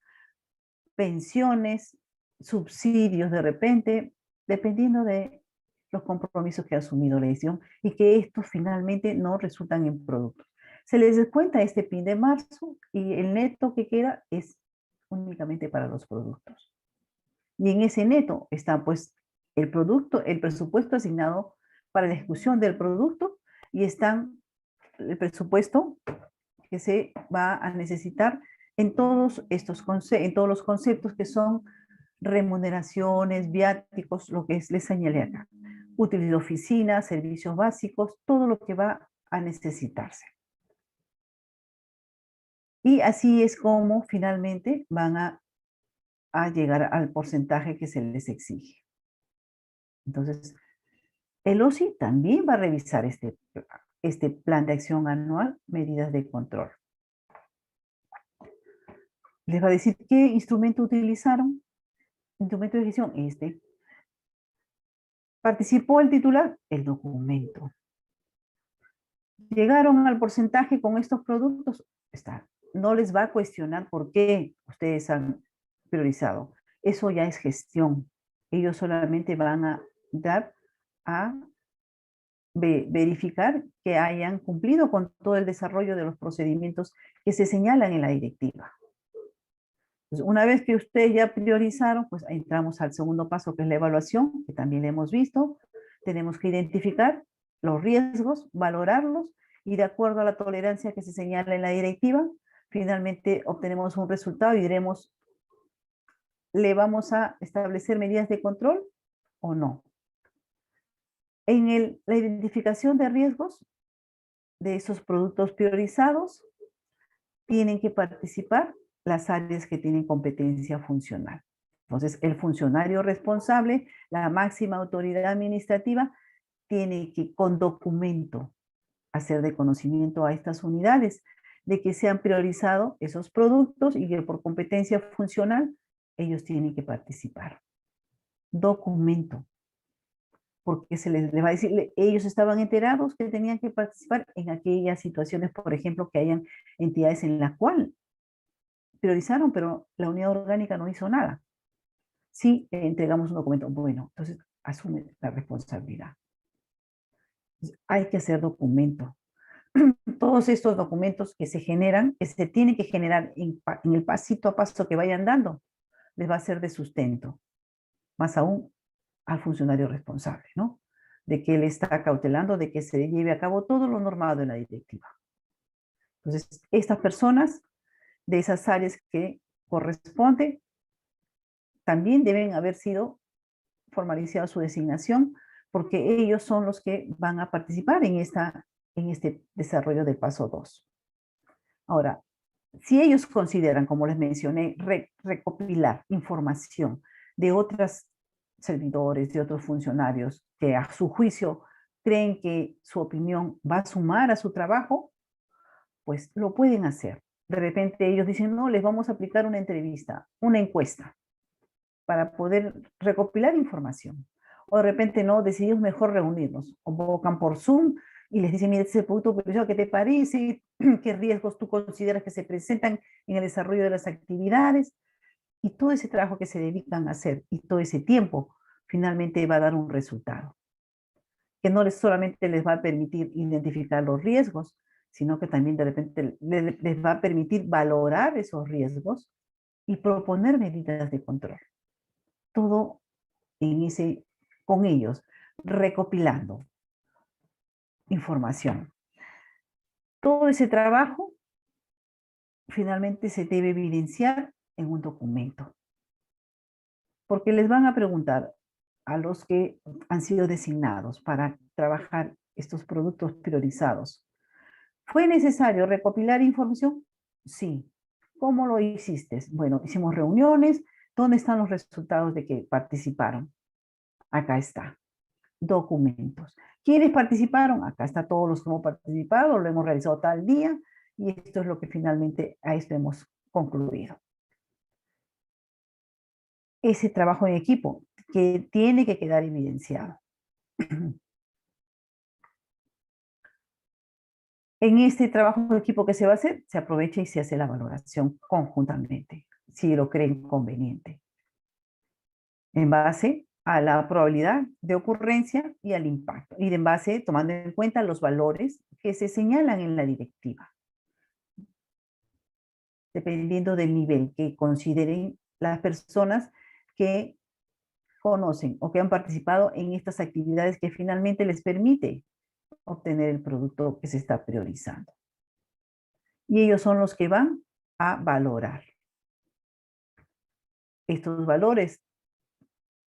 pensiones, subsidios de repente, dependiendo de los compromisos que ha asumido la institución y que estos finalmente no resultan en productos. Se les descuenta este PIN de marzo y el neto que queda es únicamente para los productos. Y en ese neto está pues el producto, el presupuesto asignado para la ejecución del producto y están el presupuesto que se va a necesitar en todos los conceptos que son remuneraciones, viáticos, lo que les señalé acá. Útiles de oficina, servicios básicos, todo lo que va a necesitarse. Y así es como finalmente van a llegar al porcentaje que se les exige. Entonces, el OSI también va a revisar este plan de acción anual, medidas de control. Les va a decir qué instrumento utilizaron. Instrumento de gestión, este. ¿Participó el titular? El documento. ¿Llegaron al porcentaje con estos productos? Está. No les va a cuestionar por qué ustedes han priorizado. Eso ya es gestión. Ellos solamente van a dar a verificar que hayan cumplido con todo el desarrollo de los procedimientos que se señalan en la directiva. Entonces, una vez que ustedes ya priorizaron, pues entramos al segundo paso, que es la evaluación, que también hemos visto. Tenemos que identificar los riesgos, valorarlos, y de acuerdo a la tolerancia que se señala en la directiva, finalmente obtenemos un resultado y diremos, ¿le vamos a establecer medidas de control o no? En la identificación de riesgos de esos productos priorizados, tienen que participar las áreas que tienen competencia funcional. Entonces, el funcionario responsable, la máxima autoridad administrativa, tiene que, con documento, hacer de conocimiento a estas unidades de que se han priorizado esos productos y que por competencia funcional ellos tienen que participar. Documento. Porque se les va a decir, ellos estaban enterados que tenían que participar en aquellas situaciones, por ejemplo, que hayan entidades en las cuales priorizaron, pero la unidad orgánica no hizo nada. Sí, entregamos un documento. Bueno, entonces asume la responsabilidad. Entonces, hay que hacer documento. Todos estos documentos que se generan, que se tienen que generar en el pasito a paso que vayan dando, les va a ser de sustento. Más aún al funcionario responsable, ¿no? De que él está cautelando de que se lleve a cabo todo lo normado en la directiva. Entonces, estas personas de esas áreas que corresponde también deben haber sido formalizado su designación, porque ellos son los que van a participar en este desarrollo del paso 2. Ahora, si ellos consideran, como les mencioné, recopilar información de otros servidores, de otros funcionarios, que a su juicio creen que su opinión va a sumar a su trabajo, pues lo pueden hacer. De repente ellos dicen, no, les vamos a aplicar una entrevista, una encuesta, para poder recopilar información. O de repente no, decidimos mejor reunirnos. Convocan por Zoom y les dicen, mira, este es el producto priorizado, ¿qué te parece? ¿Qué riesgos tú consideras que se presentan en el desarrollo de las actividades? Y todo ese trabajo que se dedican a hacer y todo ese tiempo finalmente va a dar un resultado. Que no solamente les va a permitir identificar los riesgos, sino que también de repente les va a permitir valorar esos riesgos y proponer medidas de control. Todo con ellos, recopilando información. Todo ese trabajo finalmente se debe evidenciar en un documento. Porque les van a preguntar a los que han sido designados para trabajar estos productos priorizados. ¿Fue necesario recopilar información? Sí. ¿Cómo lo hiciste? Bueno, hicimos reuniones. ¿Dónde están los resultados de que participaron? Acá está. Documentos. ¿Quiénes participaron? Acá está todos los que hemos participado, lo hemos realizado tal día y esto es lo que finalmente a esto hemos concluido. Ese trabajo en equipo que tiene que quedar evidenciado. En este trabajo de equipo que se va a hacer, se aprovecha y se hace la valoración conjuntamente, si lo creen conveniente, en base a la probabilidad de ocurrencia y al impacto, y en base, tomando en cuenta los valores que se señalan en la directiva, dependiendo del nivel que consideren las personas que conocen o que han participado en estas actividades que finalmente les permite obtener el producto que se está priorizando. Y ellos son los que van a valorar. Estos valores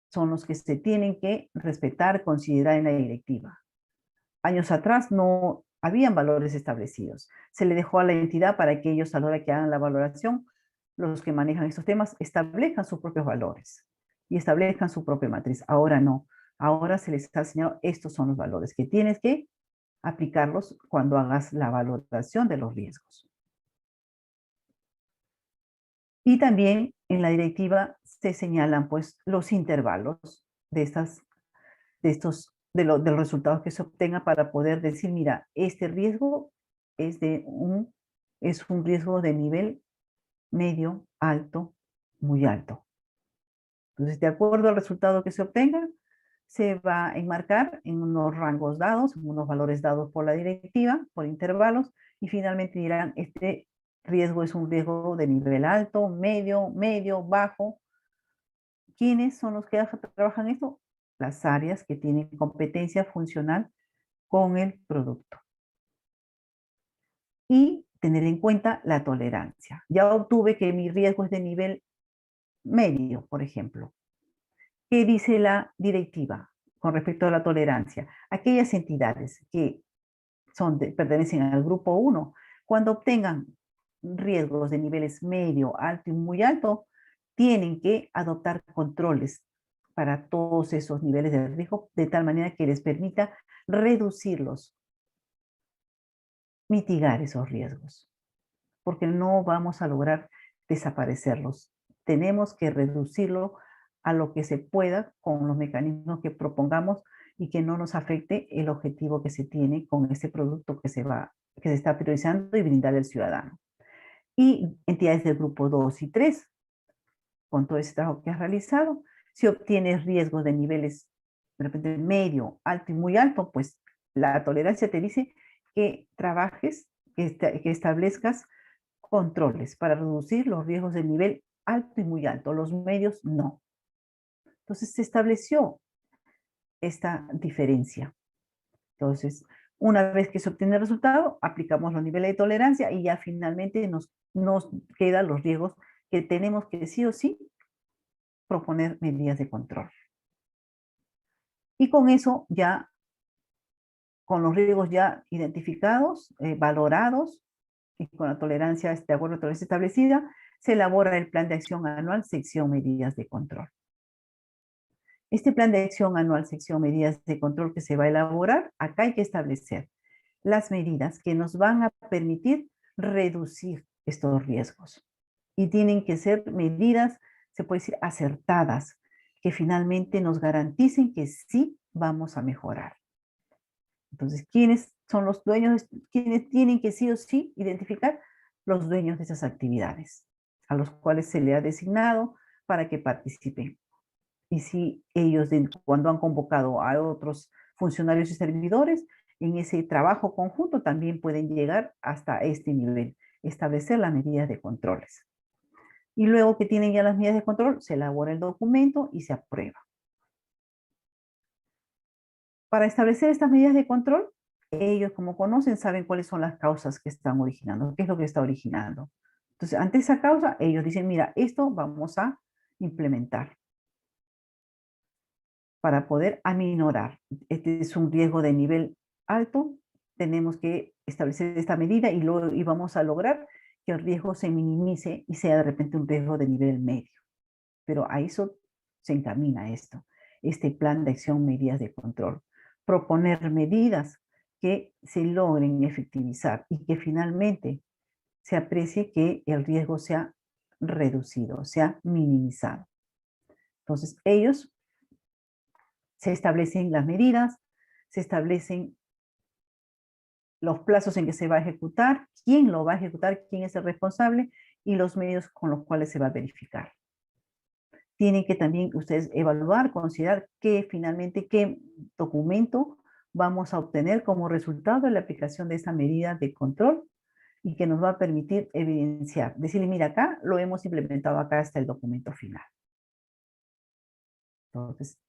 son los que se tienen que respetar, considerar en la directiva. Años atrás no habían valores establecidos. Se le dejó a la entidad para que ellos, a la hora que hagan la valoración, los que manejan estos temas, establezcan sus propios valores y establezcan su propia matriz. Ahora no. Ahora se les está enseñado, estos son los valores que tienes que aplicarlos cuando hagas la valoración de los riesgos. Y también en la directiva se señalan pues los intervalos de los resultados que se obtenga para poder decir, mira, este riesgo es un riesgo de nivel medio, alto, muy alto. Entonces, de acuerdo al resultado que se obtenga, se va a enmarcar en unos rangos dados, en unos valores dados por la directiva, por intervalos, y finalmente dirán, este riesgo es un riesgo de nivel alto, medio, bajo. ¿Quiénes son los que trabajan esto? Las áreas que tienen competencia funcional con el producto. Y tener en cuenta la tolerancia. Ya obtuve que mi riesgo es de nivel medio, por ejemplo. ¿Qué dice la directiva con respecto a la tolerancia? Aquellas entidades que pertenecen al grupo 1, cuando obtengan riesgos de niveles medio, alto y muy alto, tienen que adoptar controles para todos esos niveles de riesgo, de tal manera que les permita reducirlos, mitigar esos riesgos, porque no vamos a lograr desaparecerlos. Tenemos que reducirlo a lo que se pueda con los mecanismos que propongamos y que no nos afecte el objetivo que se tiene con este producto que se está priorizando y brindar al ciudadano. Y entidades del grupo 2 y 3, con todo ese trabajo que has realizado, si obtienes riesgos de niveles de repente medio, alto y muy alto, pues la tolerancia te dice que trabajes, que establezcas controles para reducir los riesgos de nivel alto y muy alto, los medios no. Entonces se estableció esta diferencia. Entonces, una vez que se obtiene el resultado, aplicamos los niveles de tolerancia y ya finalmente nos quedan los riesgos que tenemos que sí o sí proponer medidas de control. Y con eso ya, con los riesgos ya identificados, valorados, y con la tolerancia, de acuerdo a la tolerancia establecida, se elabora el plan de acción anual, sección medidas de control. Este plan de acción anual, sección medidas de control que se va a elaborar, acá hay que establecer las medidas que nos van a permitir reducir estos riesgos. Y tienen que ser medidas, se puede decir, acertadas, que finalmente nos garanticen que sí vamos a mejorar. Entonces, ¿quiénes son los dueños? ¿Quiénes tienen que sí o sí identificar? Los dueños de esas actividades, a los cuales se le ha designado para que participen. Y si ellos, cuando han convocado a otros funcionarios y servidores, en ese trabajo conjunto también pueden llegar hasta este nivel, establecer las medidas de controles. Y luego que tienen ya las medidas de control, se elabora el documento y se aprueba. Para establecer estas medidas de control, ellos, como conocen, saben cuáles son las causas que están originando, qué es lo que está originando. Entonces, ante esa causa, ellos dicen, mira, esto vamos a implementar para poder aminorar. Este es un riesgo de nivel alto, tenemos que establecer esta medida y vamos a lograr que el riesgo se minimice y sea de repente un riesgo de nivel medio. Pero a eso se encamina esto, este plan de acción, medidas de control. Proponer medidas que se logren efectivizar y que finalmente se aprecie que el riesgo sea reducido, sea minimizado. Entonces, ellos se establecen las medidas, se establecen los plazos en que se va a ejecutar, quién lo va a ejecutar, quién es el responsable y los medios con los cuales se va a verificar. Tienen que también ustedes evaluar, considerar finalmente qué documento vamos a obtener como resultado de la aplicación de esa medida de control y que nos va a permitir evidenciar, decirle, mira, acá lo hemos implementado, acá está el documento final. Entonces,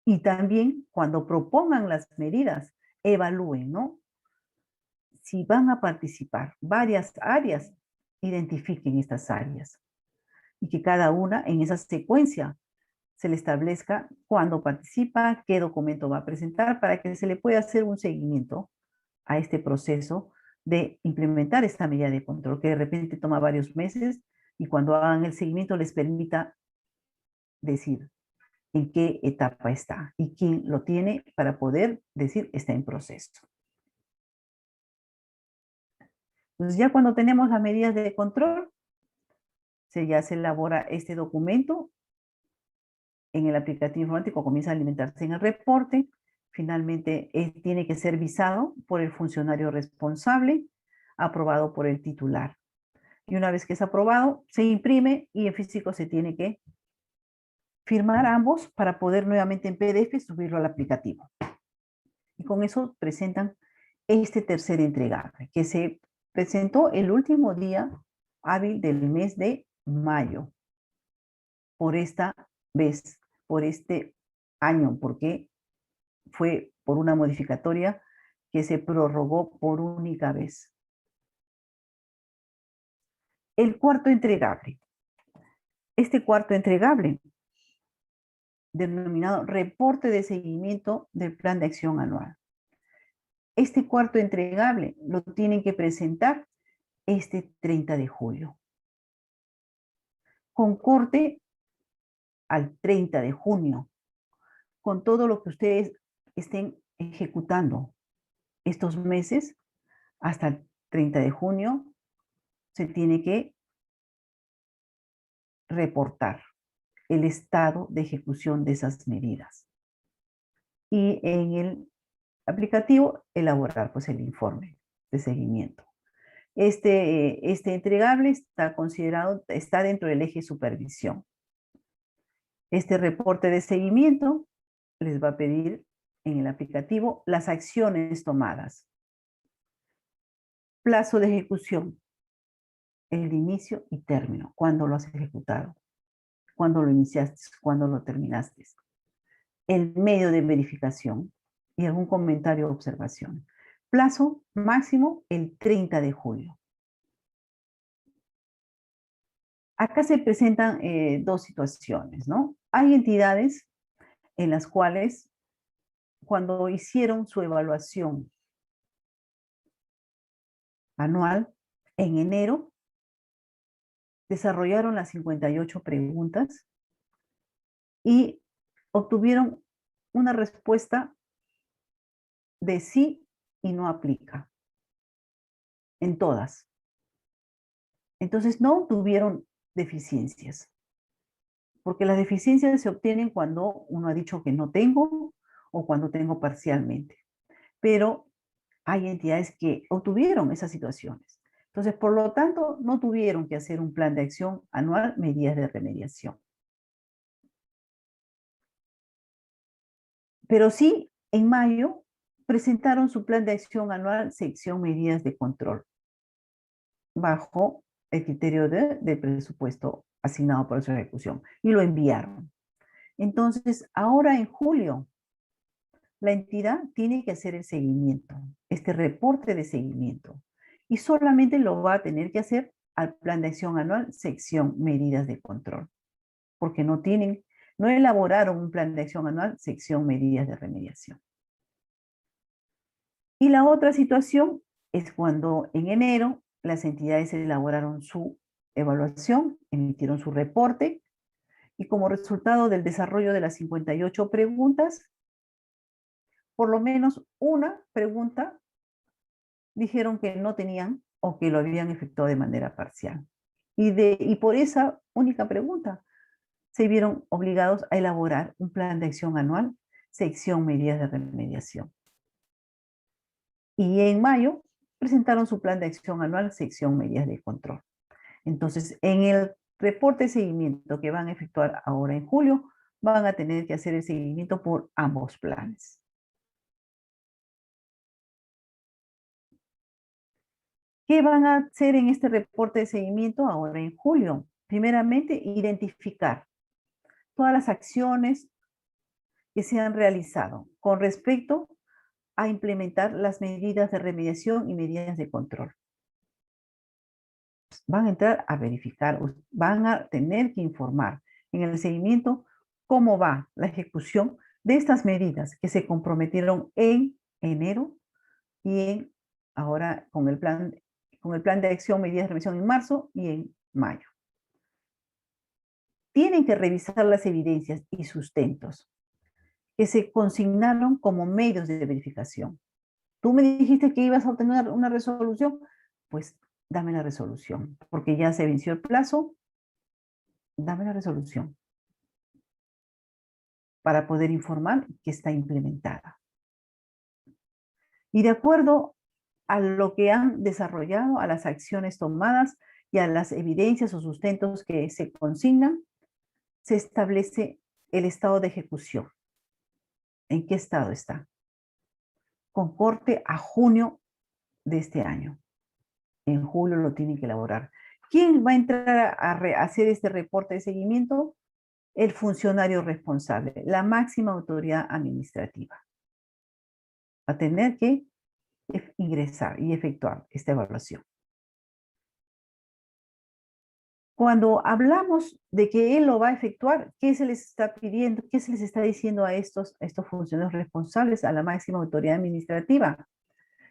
y también cuando propongan las medidas, evalúen, ¿no? Si van a participar varias áreas, identifiquen estas áreas y que cada una en esa secuencia se le establezca cuándo participa, qué documento va a presentar para que se le pueda hacer un seguimiento a este proceso de implementar esta medida de control que de repente toma varios meses y cuando hagan el seguimiento les permita decir en qué etapa está y quién lo tiene para poder decir está en proceso. Entonces ya cuando tenemos las medidas de control, ya se elabora este documento en el aplicativo informático, comienza a alimentarse en el reporte, finalmente tiene que ser visado por el funcionario responsable, aprobado por el titular. Y una vez que es aprobado, se imprime y en físico se tiene que firmar ambos para poder nuevamente en PDF subirlo al aplicativo. Y con eso presentan este tercer entregable, que se presentó el último día hábil del mes de mayo. Por esta vez, por este año, porque fue por una modificatoria que se prorrogó por única vez. El cuarto entregable. Este cuarto entregable, denominado reporte de seguimiento del plan de acción anual. Este cuarto entregable lo tienen que presentar este 30 de julio. Con corte al 30 de junio, con todo lo que ustedes estén ejecutando estos meses, hasta el 30 de junio, se tiene que reportar el estado de ejecución de esas medidas. Y en el aplicativo, elaborar pues el informe de seguimiento. Este entregable está considerado, está dentro del eje supervisión. Este reporte de seguimiento les va a pedir en el aplicativo las acciones tomadas. Plazo de ejecución, el inicio y término, cuándo lo has ejecutado, cuándo lo iniciaste, cuándo lo terminaste. El medio de verificación y algún comentario o observación. Plazo máximo el 30 de julio. Acá se presentan dos situaciones, ¿no? Hay entidades en las cuales cuando hicieron su evaluación anual en enero, desarrollaron las 58 preguntas y obtuvieron una respuesta de sí y no aplica en todas. Entonces no tuvieron deficiencias, porque las deficiencias se obtienen cuando uno ha dicho que no tengo o cuando tengo parcialmente. Pero hay entidades que obtuvieron esas situaciones. Entonces, por lo tanto, no tuvieron que hacer un plan de acción anual, medidas de remediación. Pero sí, en mayo, presentaron su plan de acción anual, sección medidas de control, bajo el criterio de presupuesto asignado por su ejecución, y lo enviaron. Entonces, ahora en julio, la entidad tiene que hacer el seguimiento, este reporte de seguimiento, y solamente lo va a tener que hacer al plan de acción anual, sección medidas de control, porque no elaboraron un plan de acción anual, sección medidas de remediación. Y la otra situación es cuando en enero las entidades elaboraron su evaluación, emitieron su reporte, y como resultado del desarrollo de las 58 preguntas, por lo menos una pregunta dijeron que no tenían o que lo habían efectuado de manera parcial. Y por esa única pregunta se vieron obligados a elaborar un plan de acción anual, sección medidas de remediación. Y en mayo presentaron su plan de acción anual, sección medidas de control. Entonces, en el reporte de seguimiento que van a efectuar ahora en julio, van a tener que hacer el seguimiento por ambos planes. ¿Qué van a hacer en este reporte de seguimiento ahora en julio? Primeramente, identificar todas las acciones que se han realizado con respecto a implementar las medidas de remediación y medidas de control. Van a entrar a verificar, van a tener que informar en el seguimiento cómo va la ejecución de estas medidas que se comprometieron en enero y ahora con el plan de acción, medidas de remediación en marzo y en mayo. Tienen que revisar las evidencias y sustentos que se consignaron como medios de verificación. Tú me dijiste que ibas a obtener una resolución, pues dame la resolución, porque ya se venció el plazo, dame la resolución para poder informar que está implementada. Y de acuerdo a lo que han desarrollado, a las acciones tomadas y a las evidencias o sustentos que se consignan, se establece el estado de ejecución. ¿En qué estado está? Con corte a junio de este año. En julio lo tienen que elaborar. ¿Quién va a entrar a hacer este reporte de seguimiento? El funcionario responsable, la máxima autoridad administrativa. Va a tener que ingresar y efectuar esta evaluación. Cuando hablamos de que él lo va a efectuar, ¿qué se les está pidiendo? ¿Qué se les está diciendo a estos funcionarios responsables, a la máxima autoridad administrativa?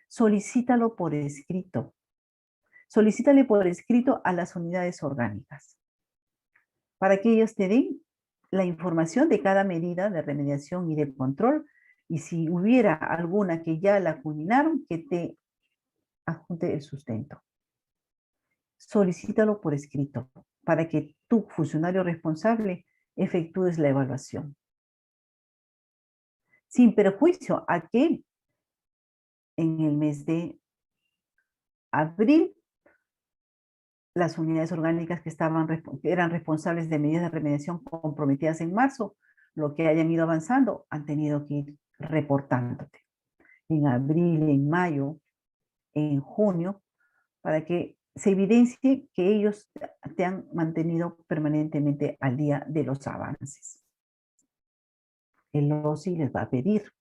Solicítalo por escrito. Solicítale por escrito a las unidades orgánicas para que ellos te den la información de cada medida de remediación y de control, y si hubiera alguna que ya la culminaron, que te adjunte el sustento. Solicítalo por escrito para que tu funcionario responsable efectúes la evaluación. Sin perjuicio a que en el mes de abril las unidades orgánicas que eran responsables de medidas de remediación comprometidas en marzo, lo que hayan ido avanzando, han tenido que ir reportándote en abril, en mayo, en junio, para que se evidencie que ellos te han mantenido permanentemente al día de los avances. El OSI les va a pedir.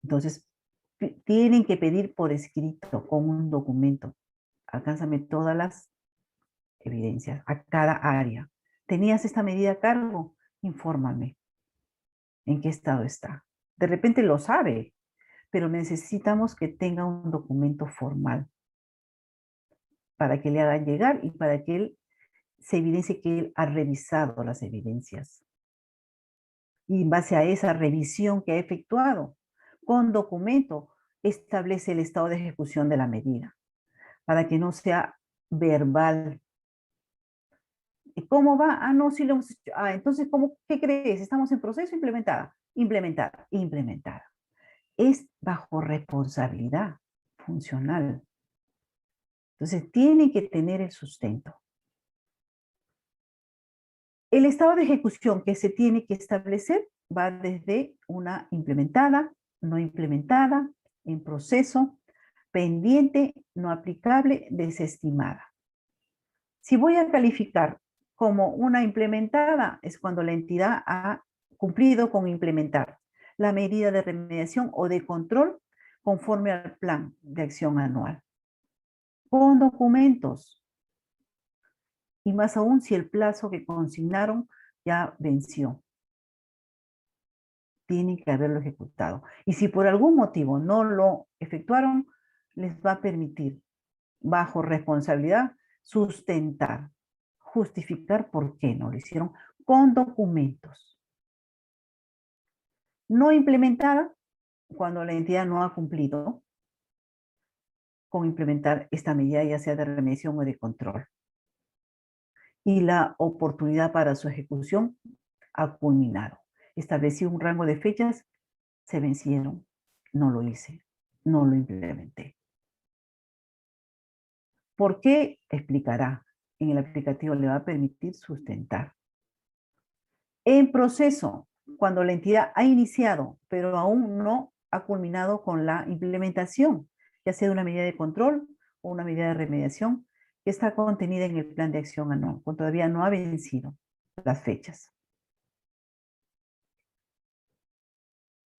Entonces, tienen que pedir por escrito, con un documento. Alcánzame todas las evidencias a cada área. ¿Tenías esta medida a cargo? Infórmame. ¿En qué estado está? De repente lo sabe, pero necesitamos que tenga un documento formal para que le hagan llegar y para que él se evidencie que él ha revisado las evidencias. Y en base a esa revisión que ha efectuado, con documento, establece el estado de ejecución de la medida, para que no sea verbal. ¿Y cómo va? Ah, no, sí lo hemos hecho. Ah, entonces, ¿qué crees? Estamos en proceso implementada. Implementada, implementada. Es bajo responsabilidad funcional. Entonces, tienen que tener el sustento. El estado de ejecución que se tiene que establecer va desde una implementada, no implementada, en proceso, pendiente, no aplicable, desestimada. Si voy a calificar como una implementada, es cuando la entidad ha cumplido con implementar la medida de remediación o de control conforme al plan de acción anual, con documentos, y más aún si el plazo que consignaron ya venció. Tienen que haberlo ejecutado. Y si por algún motivo no lo efectuaron, les va a permitir, bajo responsabilidad, sustentar, justificar por qué no lo hicieron con documentos. No implementada, cuando la entidad no ha cumplido con implementar esta medida, ya sea de remediación o de control. Y la oportunidad para su ejecución ha culminado. Establecí un rango de fechas, se vencieron, no lo hice, no lo implementé. ¿Por qué? Explicará. En el aplicativo le va a permitir sustentar. En proceso, cuando la entidad ha iniciado, pero aún no ha culminado con la implementación, ya sea de una medida de control o una medida de remediación, que está contenida en el plan de acción anual, cuando todavía no ha vencido las fechas.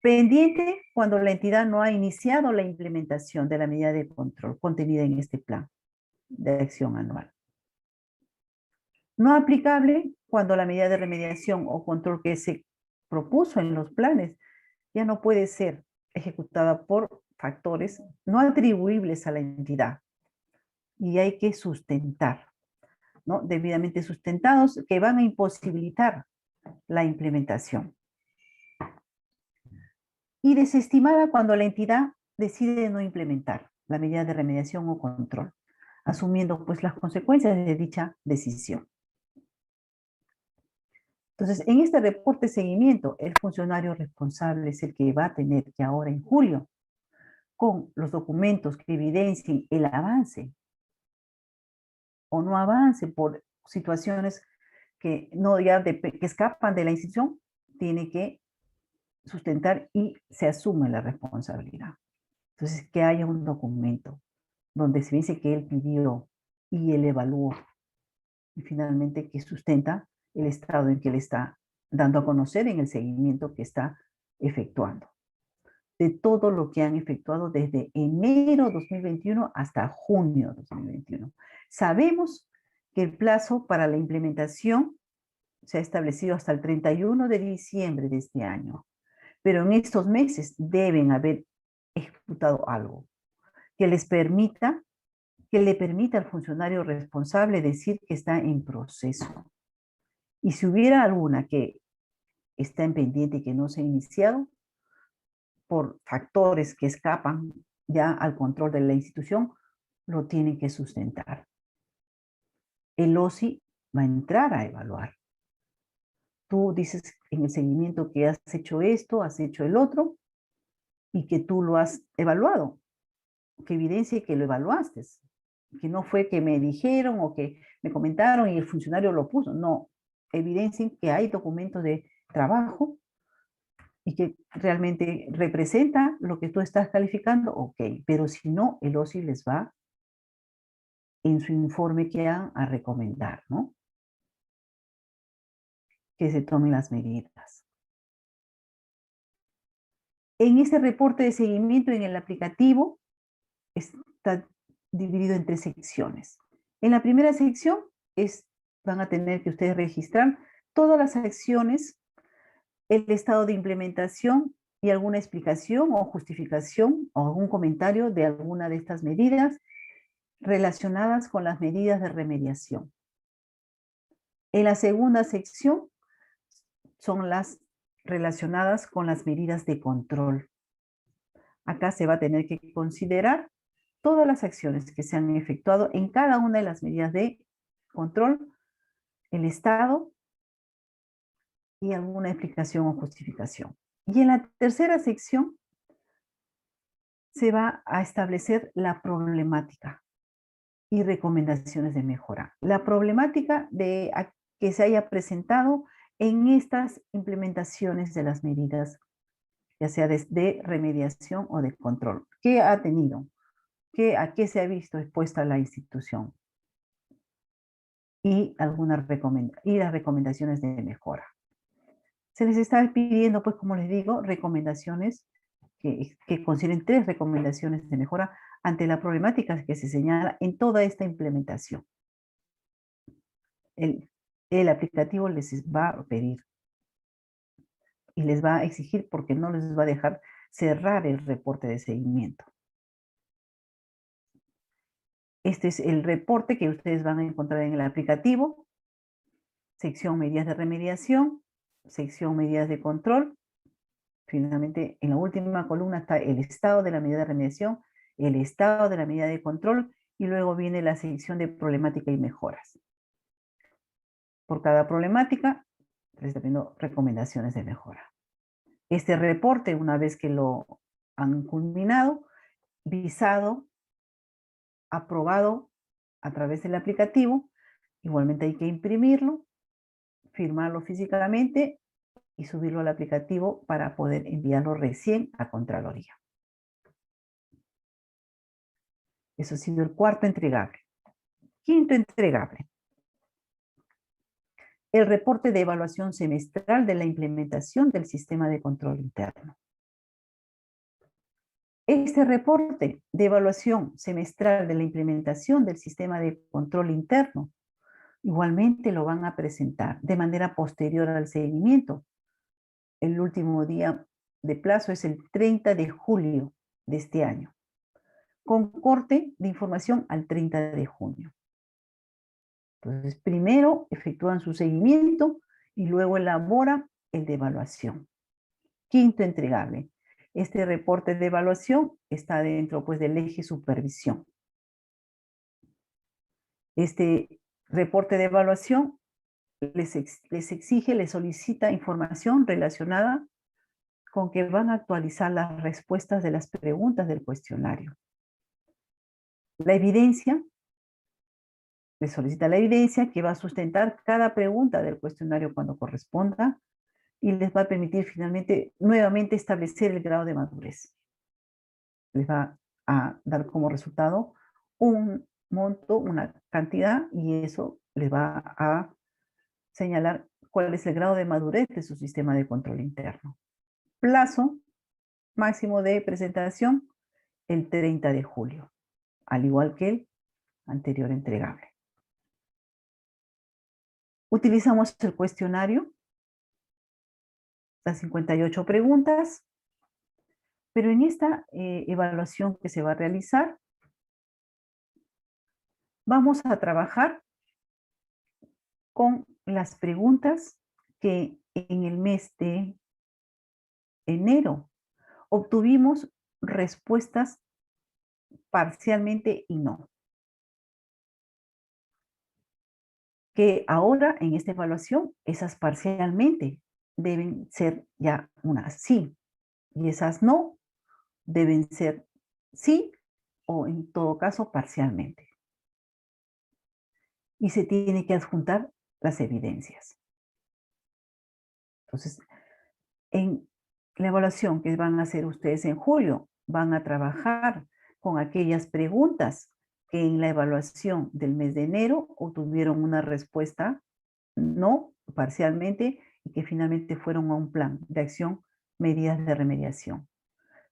Pendiente cuando la entidad no ha iniciado la implementación de la medida de control contenida en este plan de acción anual. No aplicable cuando la medida de remediación o control que se propuso en los planes ya no puede ser ejecutada por factores no atribuibles a la entidad y hay que sustentar, ¿no? Debidamente sustentados, que van a imposibilitar la implementación. Y desestimada cuando la entidad decide no implementar la medida de remediación o control, asumiendo pues las consecuencias de dicha decisión. Entonces, en este reporte de seguimiento, el funcionario responsable es el que va a tener que ahora en julio, con los documentos que evidencien el avance o no avance por situaciones que no ya que escapan de la institución, tiene que sustentar y se asume la responsabilidad. Entonces, que haya un documento donde se dice que él pidió y él evaluó y finalmente que sustenta el estado en que él está dando a conocer en el seguimiento que está efectuando. De todo lo que han efectuado desde enero 2021 hasta junio 2021. Sabemos que el plazo para la implementación se ha establecido hasta el 31 de diciembre de este año, pero en estos meses deben haber ejecutado algo que les permita, que le permita al funcionario responsable decir que está en proceso. Y si hubiera alguna que está en pendiente y que no se ha iniciado, por factores que escapan ya al control de la institución, lo tienen que sustentar. El OSI va a entrar a evaluar. Tú dices en el seguimiento que has hecho esto, has hecho el otro, y que tú lo has evaluado, que evidencie que lo evaluaste, que no fue que me dijeron o que me comentaron y el funcionario lo puso, no, evidencien que hay documentos de trabajo y que realmente representa lo que tú estás calificando, ok, pero si no, el OSI les va en su informe que hagan a recomendar, ¿no? Que se tomen las medidas. En este reporte de seguimiento en el aplicativo está dividido en 3 secciones. En la primera sección van a tener que ustedes registrar todas las acciones, el estado de implementación y alguna explicación o justificación o algún comentario de alguna de estas medidas relacionadas con las medidas de remediación. En la segunda sección son las relacionadas con las medidas de control. Acá se va a tener que considerar todas las acciones que se han efectuado en cada una de las medidas de control, el estado y alguna explicación o justificación. Y en la tercera sección se va a establecer la problemática y recomendaciones de mejora. La problemática que se haya presentado en estas implementaciones de las medidas, ya sea de remediación o de control. ¿Qué ha tenido? ¿A qué se ha visto expuesta la institución? Y las recomendaciones de mejora. Se les está pidiendo, pues, como les digo, recomendaciones que consideren 3 recomendaciones de mejora ante la problemática que se señala en toda esta implementación. El aplicativo les va a pedir y les va a exigir porque no les va a dejar cerrar el reporte de seguimiento. Este es el reporte que ustedes van a encontrar en el aplicativo, sección medidas de remediación, sección medidas de control. Finalmente, en la última columna está el estado de la medida de remediación, el estado de la medida de control y luego viene la sección de problemática y mejoras. Por cada problemática, les estoy pidiendo recomendaciones de mejora. Este reporte, una vez que lo han culminado, visado, aprobado a través del aplicativo, igualmente hay que imprimirlo, firmarlo físicamente y subirlo al aplicativo para poder enviarlo recién a Contraloría. Eso ha sido el cuarto entregable. Quinto entregable. El reporte de evaluación semestral de la implementación del sistema de control interno. Este reporte de evaluación semestral de la implementación del sistema de control interno igualmente lo van a presentar de manera posterior al seguimiento. El último día de plazo es el 30 de julio de este año, con corte de información al 30 de junio. Entonces, primero efectúan su seguimiento y luego elaboran el de evaluación. Quinto entregable. Este reporte de evaluación está dentro, pues, del eje supervisión. Este reporte de evaluación les exige, les solicita información relacionada con que van a actualizar las respuestas de las preguntas del cuestionario. La evidencia Les solicita la evidencia que va a sustentar cada pregunta del cuestionario cuando corresponda y les va a permitir finalmente nuevamente establecer el grado de madurez. Les va a dar como resultado un monto, una cantidad, y eso les va a señalar cuál es el grado de madurez de su sistema de control interno. Plazo máximo de presentación, el 30 de julio, al igual que el anterior entregable. Utilizamos el cuestionario, las 58 preguntas, pero en esta evaluación que se va a realizar, vamos a trabajar con las preguntas que en el mes de enero obtuvimos respuestas parcialmente y no. Que ahora en esta evaluación, esas parcialmente deben ser ya unas sí, y esas no deben ser sí o en todo caso parcialmente. Y se tiene que adjuntar las evidencias. Entonces, en la evaluación que van a hacer ustedes en julio, van a trabajar con aquellas preguntas que en la evaluación del mes de enero obtuvieron una respuesta no parcialmente y que finalmente fueron a un plan de acción, medidas de remediación.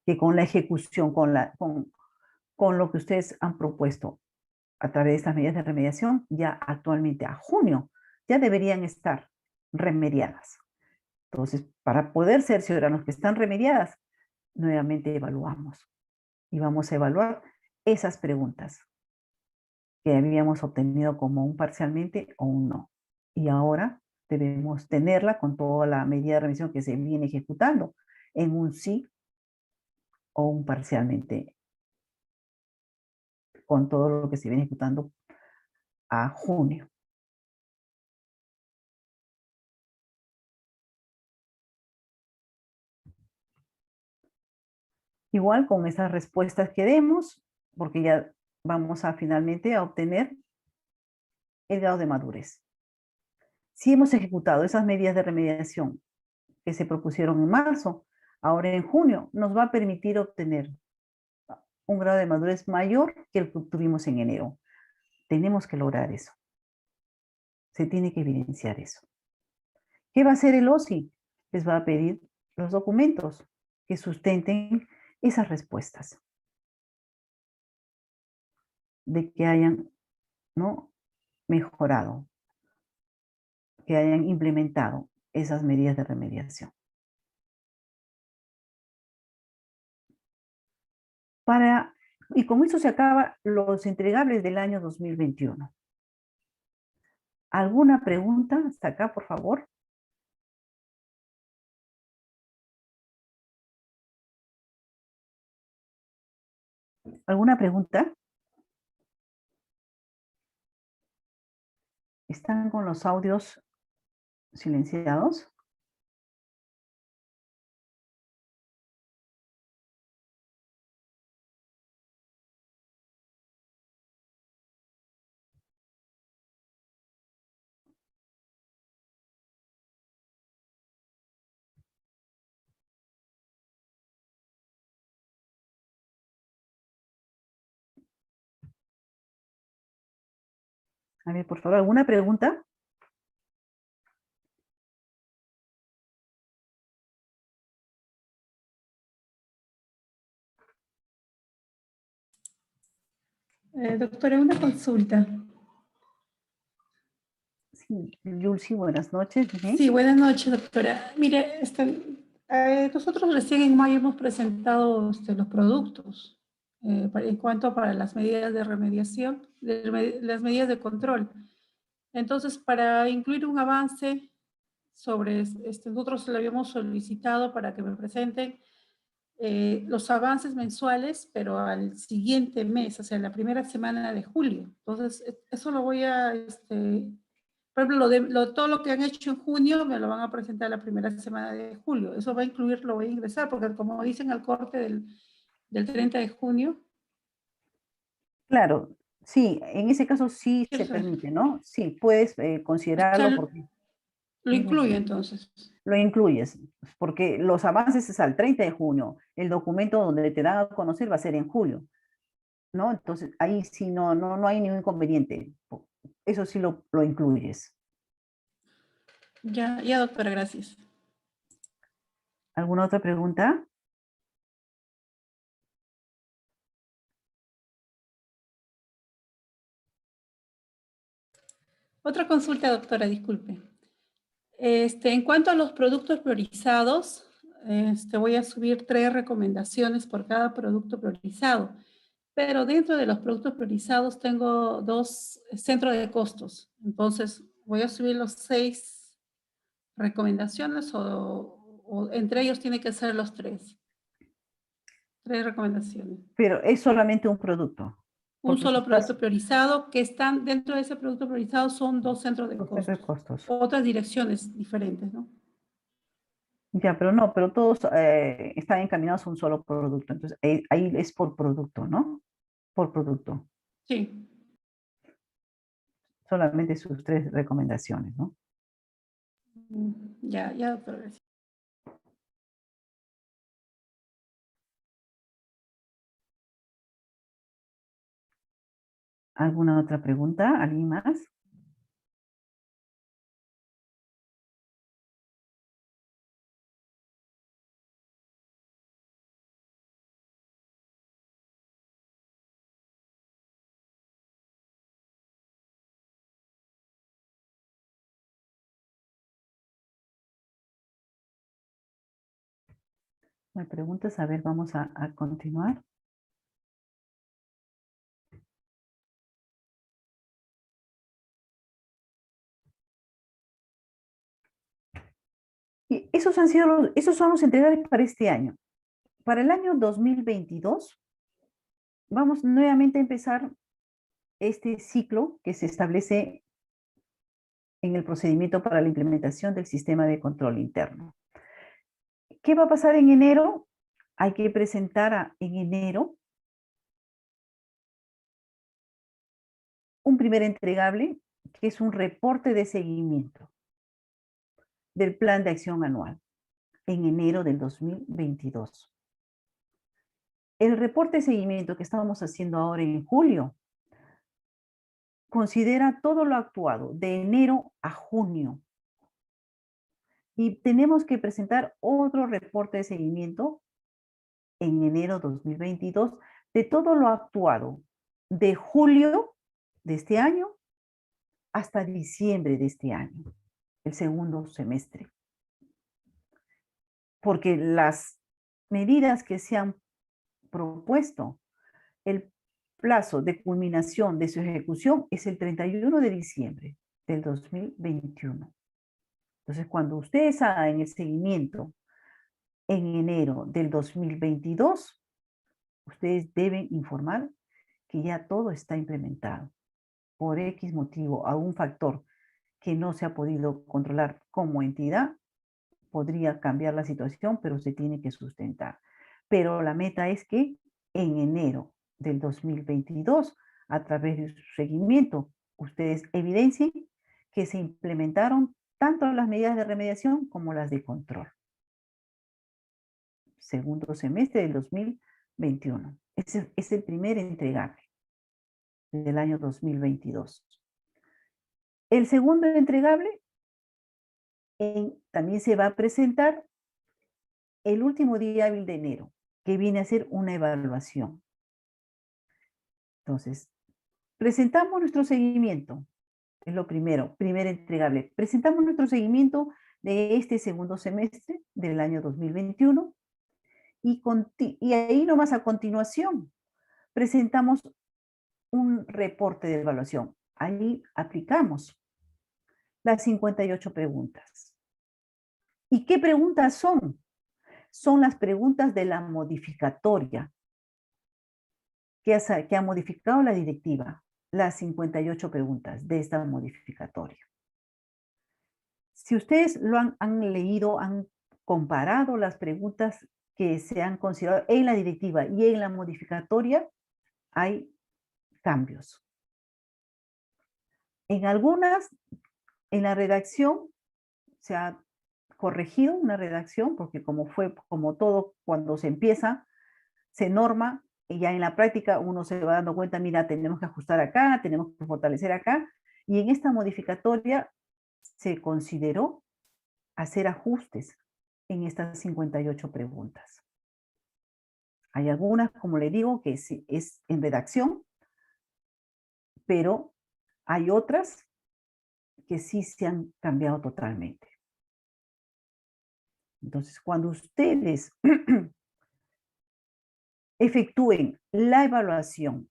Que con la ejecución, con lo que ustedes han propuesto a través de estas medidas de remediación, ya actualmente a junio, ya deberían estar remediadas. Entonces, para poder cerciorar los que están remediadas, nuevamente evaluamos. Y vamos a evaluar esas preguntas que habíamos obtenido como un parcialmente o un no. Y ahora debemos tenerla con toda la medida de remediación que se viene ejecutando en un sí o un parcialmente, con todo lo que se viene ejecutando a junio. Igual con esas respuestas que demos, porque ya vamos a finalmente a obtener el grado de madurez. Si hemos ejecutado esas medidas de remediación que se propusieron en marzo, ahora en junio nos va a permitir obtener un grado de madurez mayor que el que obtuvimos en enero. Tenemos que lograr eso. Se tiene que evidenciar eso. ¿Qué va a hacer el OSI? Les va a pedir los documentos que sustenten esas respuestas. De que hayan, ¿no?, mejorado, que hayan implementado esas medidas de remediación. Y con eso se acaba los entregables del año 2021. ¿Alguna pregunta hasta acá, por favor? ¿Alguna pregunta? ¿Están con los audios silenciados? A ver, por favor, ¿alguna pregunta? Doctora, una consulta. Sí, Yulsi, buenas noches. Sí, buenas noches, doctora. Mire, nosotros recién en mayo hemos presentado los productos en cuanto para las medidas de remediación, las medidas de control. Entonces, para incluir un avance sobre, nosotros le habíamos solicitado para que me presenten los avances mensuales, pero al siguiente mes, o sea, la primera semana de julio. Entonces, eso lo voy a, por ejemplo, todo lo que han hecho en junio me lo van a presentar la primera semana de julio. Eso va a incluir, lo voy a ingresar, porque como dicen al corte del 30 de junio. Claro, Sí, en ese caso sí Sí, o se sea, permite, ¿no? Sí, puedes o sea, considerarlo porque lo incluye entonces. lo incluyes, porque los avances es al 30 de junio. El documento donde te dan a conocer va a ser en julio, ¿no? Entonces, ahí sí no hay ningún inconveniente. Eso sí lo incluyes. Ya, ya, doctora, gracias. ¿Alguna otra pregunta? Otra consulta, doctora, disculpe. En cuanto a los productos priorizados, voy a subir 3 recomendaciones por cada producto priorizado. Pero dentro de los productos priorizados tengo 2 centros de costos. Entonces, voy a subir los 6 recomendaciones o entre ellos tiene que ser los 3. 3 recomendaciones. Pero es solamente un producto, Un porque si solo producto estás priorizado que están dentro de ese producto priorizado son 2 centros de con centro de costos. costos. Otras direcciones diferentes, ¿no? Ya, pero todos están encaminados a un solo producto. Entonces, ahí es por producto, ¿no? Por producto. Sí. Solamente sus 3 recomendaciones, ¿no? Ya, ya, doctora, gracias. ¿Alguna otra pregunta? ¿Alguien más? ¿Me preguntas? A ver, vamos a continuar. Y esos son los entregables para este año. Para el año 2022, vamos nuevamente a empezar este ciclo que se establece en el procedimiento para la implementación del sistema de control interno. ¿Qué va a pasar en enero? Hay que presentar en enero un primer entregable, que es un reporte de seguimiento del plan de acción anual en enero del 2022. El reporte de seguimiento que estábamos haciendo ahora en julio considera todo lo actuado de enero a junio. Y tenemos que presentar otro reporte de seguimiento en enero 2022 de todo lo actuado de julio de este año hasta diciembre de este año, el segundo semestre. Porque las medidas que se han propuesto, el plazo de culminación de su ejecución es el 31 de diciembre del 2021. Entonces, cuando ustedes hagan el seguimiento en enero del 2022, ustedes deben informar que ya todo está implementado. Por X motivo, algún factor que no se ha podido controlar como entidad, podría cambiar la situación, pero se tiene que sustentar. Pero la meta es que en enero del 2022, a través de su seguimiento, ustedes evidencien que se implementaron tanto las medidas de remediación como las de control. Segundo semestre del 2021. Ese es el primer entregable del año 2022. El segundo entregable también se va a presentar el último día hábil de enero, que viene a ser una evaluación. Entonces, presentamos nuestro seguimiento. Es lo primero, primer entregable. Presentamos nuestro seguimiento de este segundo semestre del año 2021 y ahí nomás a continuación presentamos un reporte de evaluación. Ahí aplicamos las 58 preguntas. ¿Y qué preguntas son? Son las preguntas de la modificatoria que ha modificado la directiva, las 58 preguntas de esta modificatoria. Si ustedes lo han leído, han comparado las preguntas que se han considerado en la directiva y en la modificatoria, hay cambios. En algunas, en la redacción, se ha corregido una redacción, porque como todo, cuando se empieza, se norma, y ya en la práctica uno se va dando cuenta, mira, tenemos que ajustar acá, tenemos que fortalecer acá, y en esta modificatoria se consideró hacer ajustes en estas 58 preguntas. Hay algunas, como le digo, que es en redacción, pero hay otras que sí se han cambiado totalmente. Entonces, cuando ustedes efectúen la evaluación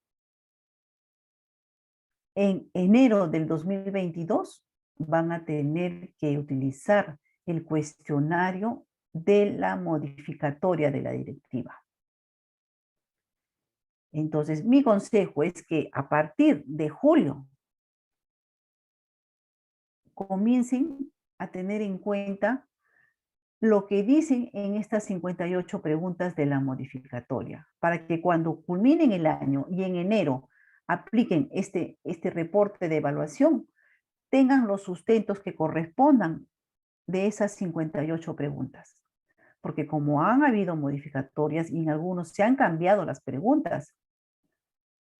en enero del 2022, van a tener que utilizar el cuestionario de la modificatoria de la directiva. Entonces, mi consejo es que a partir de julio comiencen a tener en cuenta lo que dicen en estas 58 preguntas de la modificatoria, para que cuando culminen el año y en enero apliquen este reporte de evaluación, tengan los sustentos que correspondan de esas 58 preguntas. Porque como han habido modificatorias y en algunos se han cambiado las preguntas,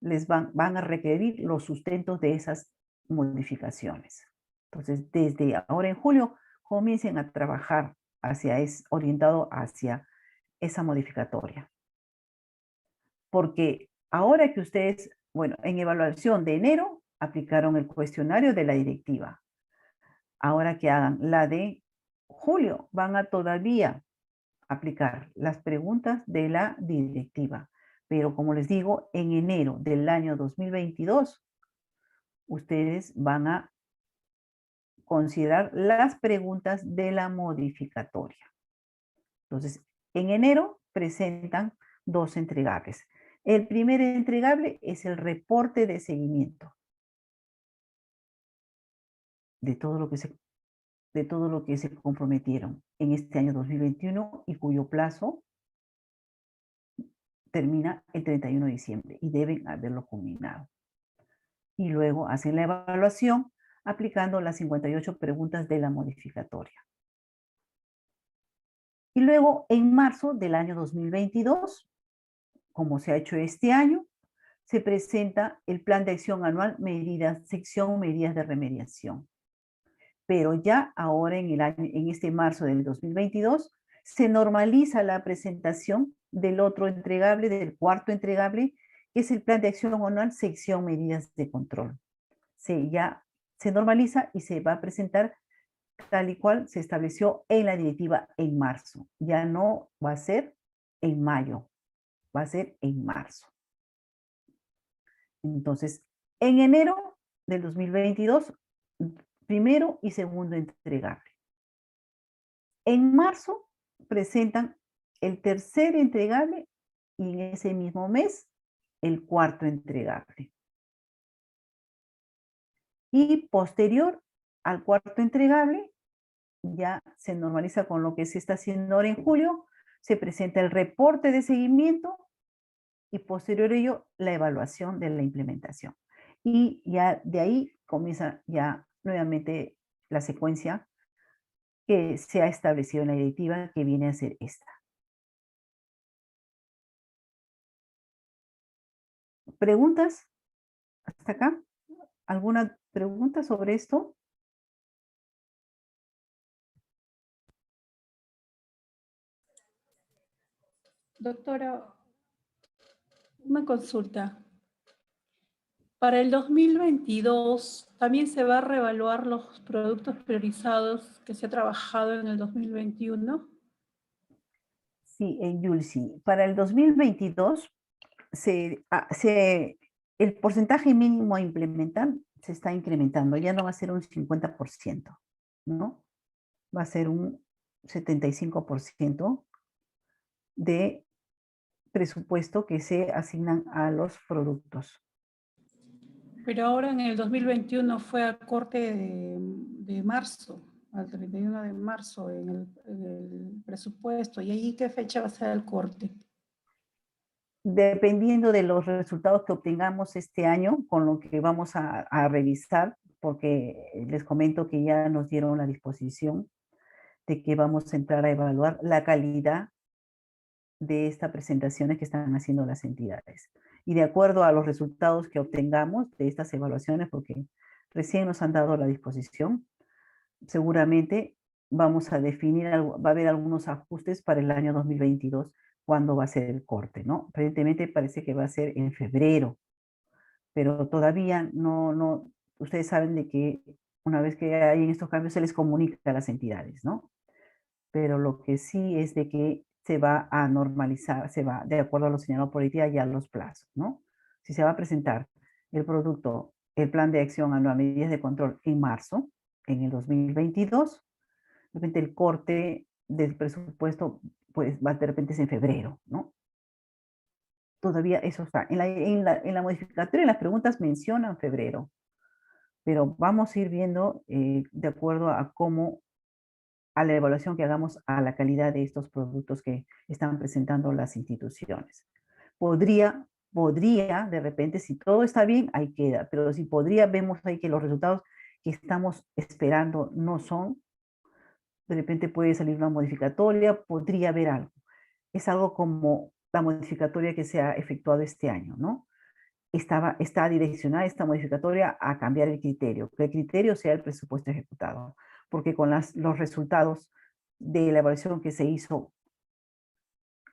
les van a requerir los sustentos de esas modificaciones. Entonces, desde ahora en julio, comiencen a trabajar orientado hacia esa modificatoria. Porque ahora que ustedes, bueno, en evaluación de enero, aplicaron el cuestionario de la directiva. Ahora que hagan la de julio, van a todavía aplicar las preguntas de la directiva. Pero como les digo, en enero del año 2022, ustedes van a considerar las preguntas de la modificatoria. Entonces, en enero presentan 2 entregables. El primer entregable es el reporte de seguimiento de todo lo que se comprometieron en este año 2021 y cuyo plazo termina el 31 de diciembre y deben haberlo culminado. Y luego hacen la evaluación aplicando las 58 preguntas de la modificatoria. Y luego, en marzo del año 2022, como se ha hecho este año, se presenta el Plan de Acción Anual, sección Medidas de Remediación. Pero ya ahora, en este marzo del 2022, se normaliza la presentación del otro entregable, del cuarto entregable, que es el Plan de Acción Anual, sección Medidas de Control. Ya se normaliza y se va a presentar tal y cual se estableció en la directiva en marzo. Ya no va a ser en mayo, va a ser en marzo. Entonces, en enero del 2022, primero y segundo entregable. En marzo presentan el tercer entregable y en ese mismo mes el cuarto entregable. Y posterior al cuarto entregable, ya se normaliza con lo que se está haciendo ahora en julio, se presenta el reporte de seguimiento y posterior a ello la evaluación de la implementación. Y ya de ahí comienza ya nuevamente la secuencia que se ha establecido en la directiva, que viene a ser esta. ¿Preguntas hasta acá? ¿Alguna pregunta sobre esto? Doctora, una consulta. Para el 2022, ¿también se va a reevaluar los productos priorizados que se ha trabajado en el 2021? Sí, Yulsi. Para el 2022, el porcentaje mínimo a implementar se está incrementando. Ya no va a ser un 50%, ¿no? Va a ser un 75% de presupuesto que se asignan a los productos. Pero ahora en el 2021 fue a corte de marzo, al 31 de marzo en el presupuesto. ¿Y ahí qué fecha va a ser el corte? Dependiendo de los resultados que obtengamos este año, con lo que vamos a revisar, porque les comento que ya nos dieron la disposición de que vamos a entrar a evaluar la calidad de estas presentaciones que están haciendo las entidades. Y de acuerdo a los resultados que obtengamos de estas evaluaciones, porque recién nos han dado la disposición, seguramente vamos a definir, va a haber algunos ajustes para el año 2022, cuando va a ser el corte, ¿no? Aparentemente parece que va a ser en febrero, pero todavía no, ustedes saben de que una vez que hay estos cambios se les comunica a las entidades, ¿no? Pero lo que sí es de que se va a normalizar, se va, de acuerdo a lo señalado por el día, ya los plazos, ¿no? Si se va a presentar el producto, el plan de acción anual, medidas de control en marzo, en el 2022, de repente el corte del presupuesto, pues va de repente es en febrero, ¿no? Todavía eso está. En la modificatoria, en las preguntas mencionan febrero, pero vamos a ir viendo de acuerdo a cómo, a la evaluación que hagamos a la calidad de estos productos que están presentando las instituciones. Podría, de repente, si todo está bien, ahí queda, pero si podría, vemos ahí que los resultados que estamos esperando no son, de repente puede salir una modificatoria, podría haber algo. Es algo como la modificatoria que se ha efectuado este año, ¿no? Está direccionada esta modificatoria a cambiar el criterio, que el criterio sea el presupuesto ejecutado, porque con los resultados de la evaluación que se hizo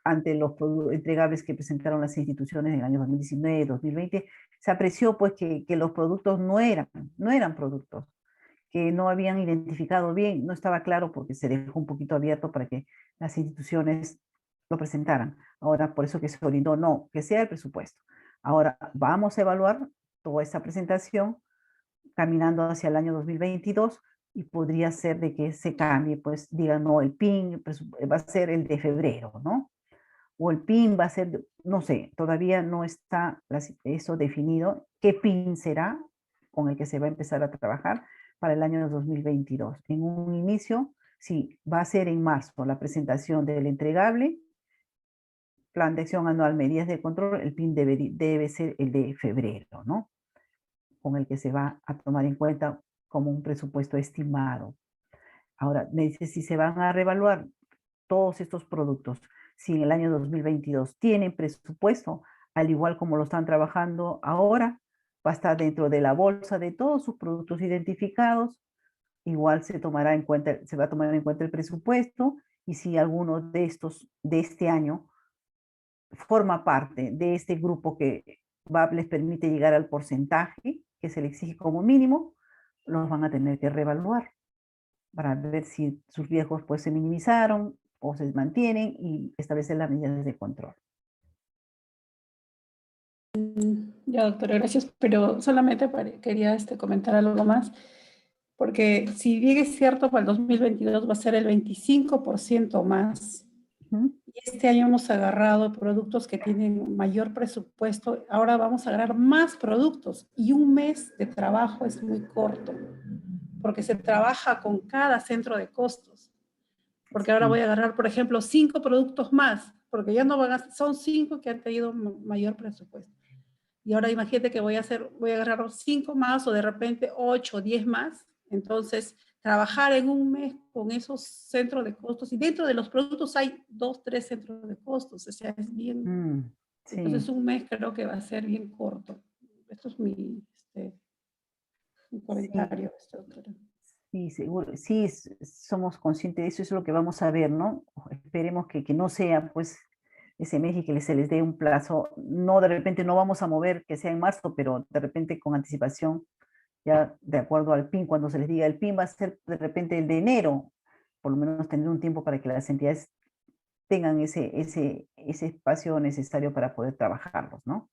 ante los entregables que presentaron las instituciones en el año 2019, 2020, se apreció pues que los productos no eran productos, que no habían identificado bien, no estaba claro porque se dejó un poquito abierto para que las instituciones lo presentaran. Ahora, por eso que se orientó, no, que sea el presupuesto. Ahora, vamos a evaluar toda esta presentación caminando hacia el año 2022 y podría ser de que se cambie, pues digan, no, el PIN va a ser el de febrero, ¿no? O el PIN va a ser, no sé, todavía no está eso definido, qué PIN será con el que se va a empezar a trabajar para el año 2022. En un inicio, sí, va a ser en marzo la presentación del entregable, plan de acción anual, medidas de control, el PIN debe ser el de febrero, ¿no? Con el que se va a tomar en cuenta como un presupuesto estimado. Ahora, me dice si se van a reevaluar todos estos productos, si en el año 2022 tienen presupuesto, al igual como lo están trabajando ahora, va a estar dentro de la bolsa de todos sus productos identificados, igual se tomará en cuenta, se va a tomar en cuenta el presupuesto, y si alguno de estos de este año forma parte de este grupo que les permite llegar al porcentaje que se le exige como mínimo, los van a tener que reevaluar para ver si sus riesgos pues se minimizaron o se mantienen y establecer las medidas de control. Ya, doctora, gracias, pero solamente quería comentar algo más, porque si bien es cierto, para el 2022 va a ser el 25% más, y este año hemos agarrado productos que tienen mayor presupuesto, ahora vamos a agarrar más productos, y un mes de trabajo es muy corto, porque se trabaja con cada centro de costos. Porque ahora voy a agarrar, por ejemplo, 5 productos más, porque ya no van a, son 5 que han tenido mayor presupuesto. Y ahora imagínate que voy a agarrar 5 más o de repente 8 o 10 más. Entonces, trabajar en un mes con esos centros de costos, y dentro de los productos hay 2, 3 centros de costos, o sea, es bien. Sí. Entonces, un mes creo que va a ser bien corto. Esto es mi comentario, doctora. Sí, seguro, sí, somos conscientes de eso, eso es lo que vamos a ver, ¿no? Esperemos que no sea, pues, ese mes y que se les dé un plazo, no de repente no vamos a mover que sea en marzo, pero de repente con anticipación, ya de acuerdo al PIN, cuando se les diga el PIN va a ser de repente el de enero, por lo menos tener un tiempo para que las entidades tengan ese espacio necesario para poder trabajarlos, ¿no?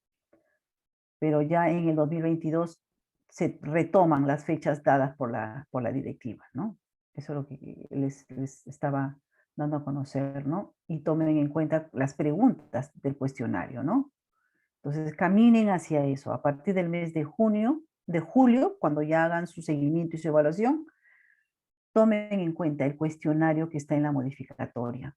Pero ya en el 2022 se retoman las fechas dadas por la directiva, ¿no? Eso es lo que les estaba dando a conocer, ¿no? Y tomen en cuenta las preguntas del cuestionario, ¿no? Entonces caminen hacia eso. A partir del mes de julio, cuando ya hagan su seguimiento y su evaluación, tomen en cuenta el cuestionario que está en la modificatoria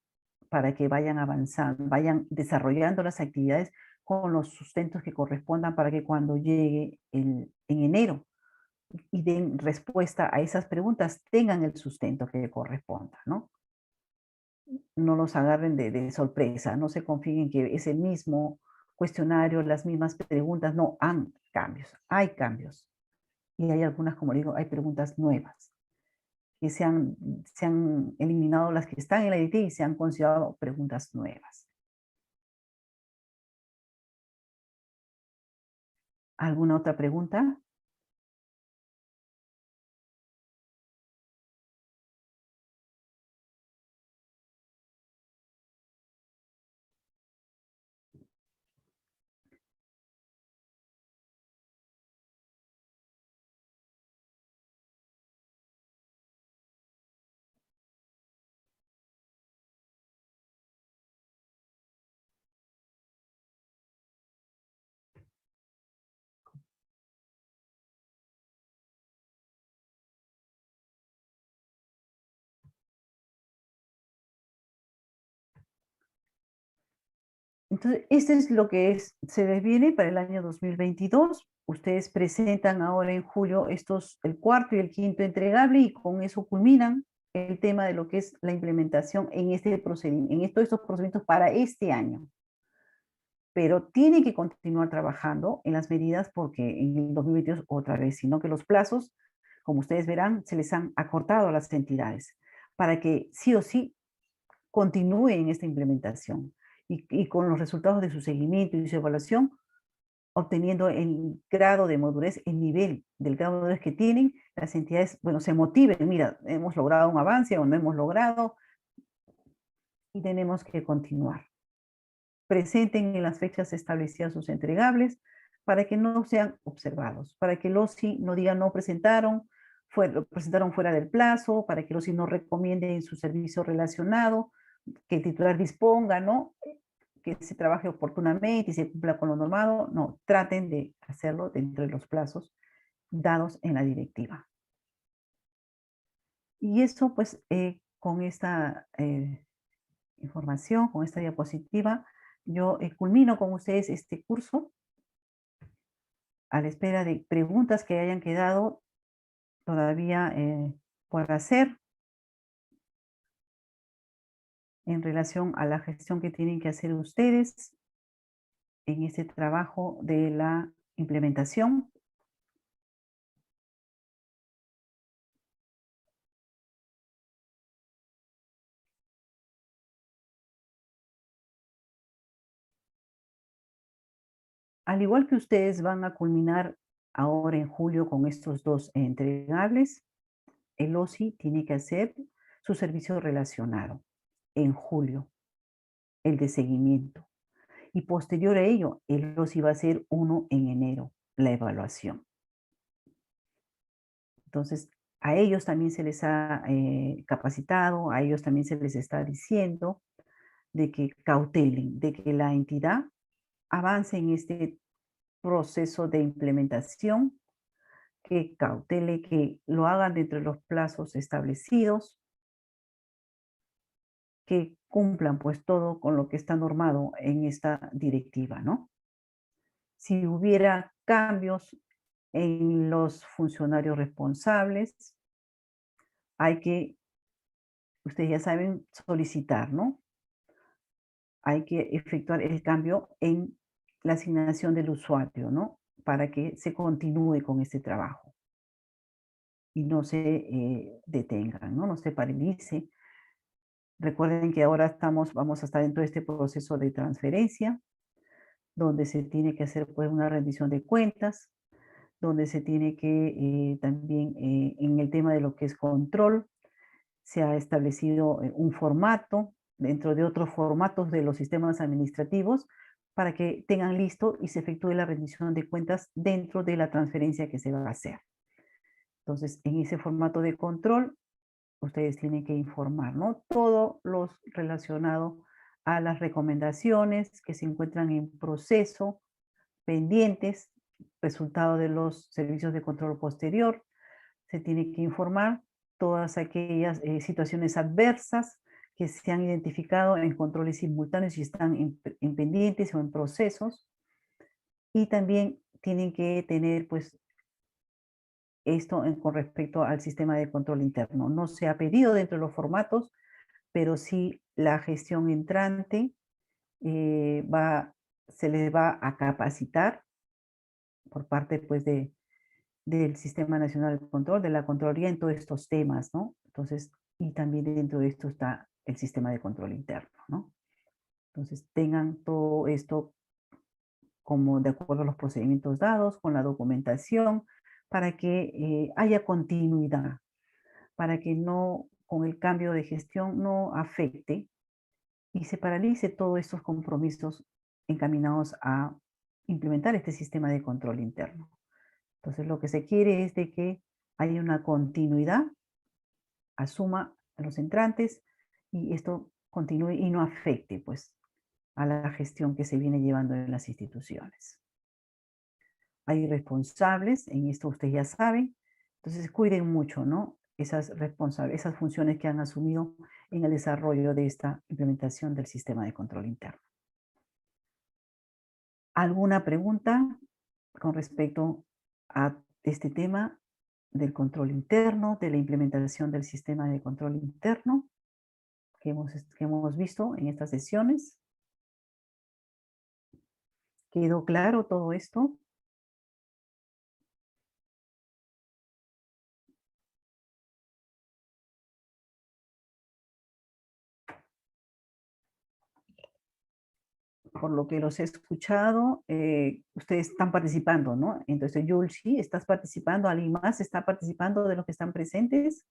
para que vayan avanzando, vayan desarrollando las actividades con los sustentos que correspondan para que cuando llegue en enero y den respuesta a esas preguntas, tengan el sustento que corresponda, ¿no? No los agarren de sorpresa, no se confíen en que es el mismo cuestionario, las mismas preguntas, no, hay cambios. Y hay algunas, como digo, hay preguntas nuevas, que se han eliminado las que están en la DT y se han considerado preguntas nuevas. ¿Alguna otra pregunta? Entonces, este es lo que se les viene para el año 2022. Ustedes presentan ahora en julio el cuarto y el quinto entregable y con eso culminan el tema de lo que es la implementación en este procedimiento, en estos procedimientos para este año. Pero tienen que continuar trabajando en las medidas porque en el 2022 otra vez, sino que los plazos, como ustedes verán, se les han acortado a las entidades para que sí o sí continúen esta implementación y con los resultados de su seguimiento y su evaluación, obteniendo el grado de madurez, el nivel del grado de madurez que tienen, las entidades, bueno, se motiven, mira, hemos logrado un avance o no hemos logrado y tenemos que continuar. Presenten en las fechas establecidas sus entregables para que no sean observados, para que el OSI no diga no presentaron, presentaron fuera del plazo, para que el OSI no recomiende en su servicio relacionado, que el titular disponga, ¿no? Que se trabaje oportunamente y se cumpla con lo normado. No, traten de hacerlo dentro de los plazos dados en la directiva. Y eso, pues, con esta información, con esta diapositiva, yo culmino con ustedes este curso a la espera de preguntas que hayan quedado todavía por hacer en relación a la gestión que tienen que hacer ustedes en este trabajo de la implementación. Al igual que ustedes van a culminar ahora en julio con estos dos entregables, el OSI tiene que hacer su servicio relacionado en julio, el de seguimiento. Y posterior a ello, el OSI va a hacer uno en enero, la evaluación. Entonces, a ellos también se les ha capacitado, a ellos también se les está diciendo de que cautelen, de que la entidad avance en este proceso de implementación, que cautele, que lo hagan dentro de los plazos establecidos, que cumplan pues todo con lo que está normado en esta directiva, ¿no? Si hubiera cambios en los funcionarios responsables, hay que, ustedes ya saben, solicitar, ¿no? Hay que efectuar el cambio en la asignación del usuario, ¿no? Para que se continúe con este trabajo y no se detengan, ¿no? No se paralice. Recuerden que ahora vamos a estar dentro de este proceso de transferencia, donde se tiene que hacer pues una rendición de cuentas, donde se tiene que también en el tema de lo que es control, se ha establecido un formato dentro de otros formatos de los sistemas administrativos para que tengan listo y se efectúe la rendición de cuentas dentro de la transferencia que se va a hacer. Entonces, en ese formato de control, ustedes tienen que informar, ¿no? Todo lo relacionado a las recomendaciones que se encuentran en proceso, pendientes, resultado de los servicios de control posterior. Se tiene que informar todas aquellas situaciones adversas que se han identificado en controles simultáneos y están en pendientes o en procesos. Y también tienen que tener pues esto con respecto al sistema de control interno. No se ha pedido dentro de los formatos, pero sí la gestión entrante se les va a capacitar por parte pues, del Sistema Nacional de Control, de la Contraloría en todos estos temas, ¿no? Entonces, y también dentro de esto está el sistema de control interno, ¿no? Entonces, tengan todo esto como de acuerdo a los procedimientos dados, con la documentación, para que haya continuidad, para que no, con el cambio de gestión, no afecte y se paralice todos estos compromisos encaminados a implementar este sistema de control interno. Entonces, lo que se quiere es de que haya una continuidad, asuma a los entrantes y esto continúe y no afecte, pues, a la gestión que se viene llevando en las instituciones. Hay responsables, en esto ustedes ya saben, entonces cuiden mucho, ¿no? Esas funciones que han asumido en el desarrollo de esta implementación del sistema de control interno. ¿Alguna pregunta con respecto a este tema del control interno, de la implementación del sistema de control interno que hemos visto en estas sesiones? ¿Quedó claro todo esto? Por lo que los he escuchado, ustedes están participando, ¿no? Entonces, Yulsi, ¿estás participando? ¿Alguien más está participando de los que están presentes?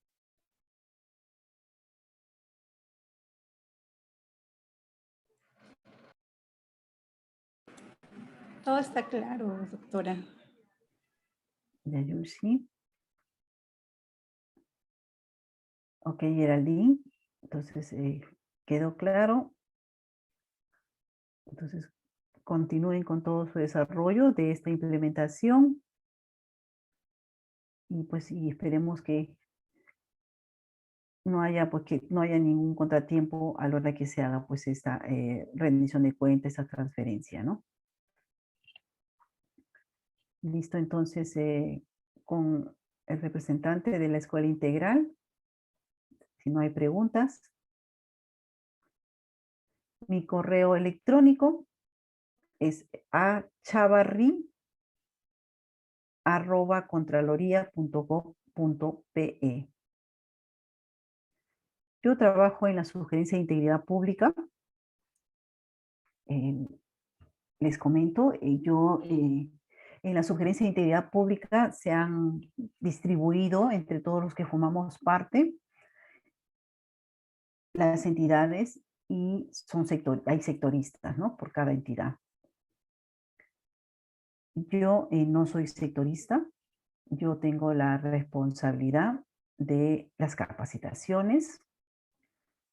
Todo está claro, doctora. Ya, Yulsi. Ok, Geraldine. Entonces, quedó claro. Entonces, continúen con todo su desarrollo de esta implementación. Y pues, y esperemos que no haya, pues, que no haya ningún contratiempo a la hora que se haga, pues, esta rendición de cuentas, esta transferencia, ¿no? Listo, entonces, con el representante de la Escuela Integral, si no hay preguntas. Mi correo electrónico es achavarri@contraloria.gov.pe. Yo trabajo en la Sugerencia de Integridad Pública. Les comento, en la Sugerencia de Integridad Pública se han distribuido entre todos los que formamos parte las entidades y hay sectoristas, ¿no? Por cada entidad. Yo no soy sectorista, yo tengo la responsabilidad de las capacitaciones,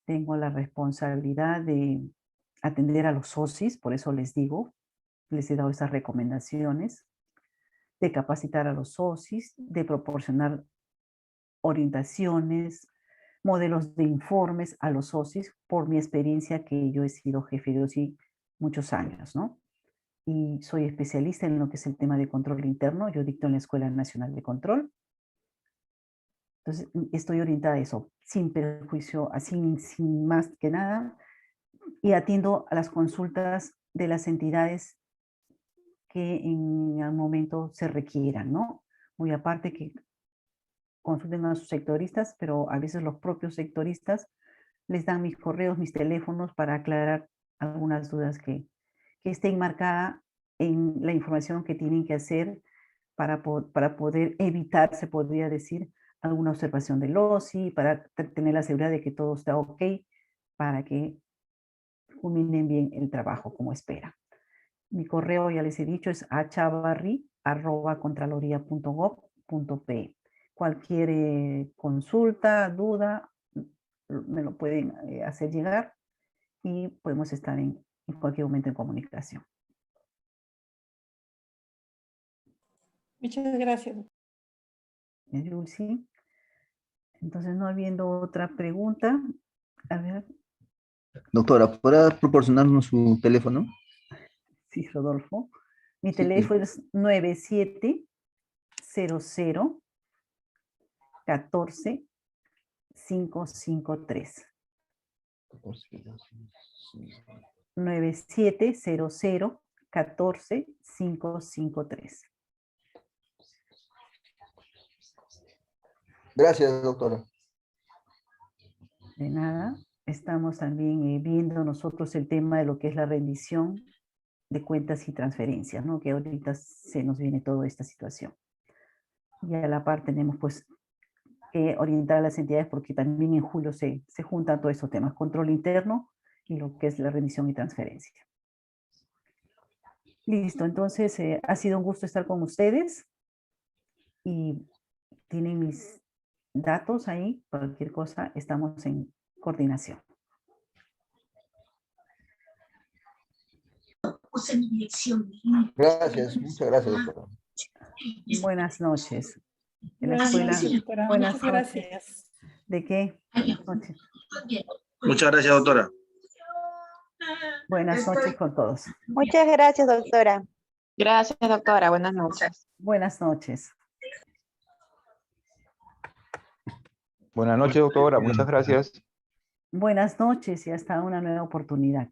tengo la responsabilidad de atender a los socis, por eso les digo, les he dado esas recomendaciones, de capacitar a los socis, de proporcionar orientaciones, modelos de informes a los socis, por mi experiencia que yo he sido jefe de OSI muchos años, ¿no? Y soy especialista en lo que es el tema de control interno, yo dicto en la Escuela Nacional de Control. Entonces, estoy orientada a eso, sin perjuicio, así, sin más que nada, y atiendo a las consultas de las entidades que en el momento se requieran, ¿no? Muy aparte que consulten a sus sectoristas, pero a veces los propios sectoristas les dan mis correos, mis teléfonos para aclarar algunas dudas que estén marcadas en la información que tienen que hacer para poder evitar, se podría decir, alguna observación del OSI, para tener la seguridad de que todo está ok, para que culminen bien el trabajo como espera. Mi correo, ya les he dicho, es achavarri@contraloria.gov.pe. Cualquier consulta, duda, me lo pueden hacer llegar y podemos estar en cualquier momento en comunicación. Muchas gracias. Yulsi. Entonces, no habiendo otra pregunta, a ver. Doctora, ¿podrá proporcionarnos su teléfono? Sí, Rodolfo. Mi Sí, teléfono es 9700 1900553. 9700-14553. Gracias, doctora. De nada. Estamos también viendo nosotros el tema de lo que es la rendición de cuentas y transferencias, ¿no? Que ahorita se nos viene toda esta situación. Y a la par tenemos pues que orientar a las entidades porque también en julio se juntan todos estos temas, control interno y lo que es la rendición y transferencia. Listo, entonces ha sido un gusto estar con ustedes y tienen mis datos ahí, cualquier cosa, estamos en coordinación. Gracias, muchas gracias, doctora. Buenas noches. En la Buenas escuela, noches, doctora. buenas Muchas noches. gracias. ¿De qué? Buenas noches. Muchas gracias, doctora. Buenas noches con todos. Muchas gracias, doctora. Gracias, doctora. Buenas noches. Buenas noches. Buenas noches, doctora. Muchas gracias. Buenas noches y hasta una nueva oportunidad.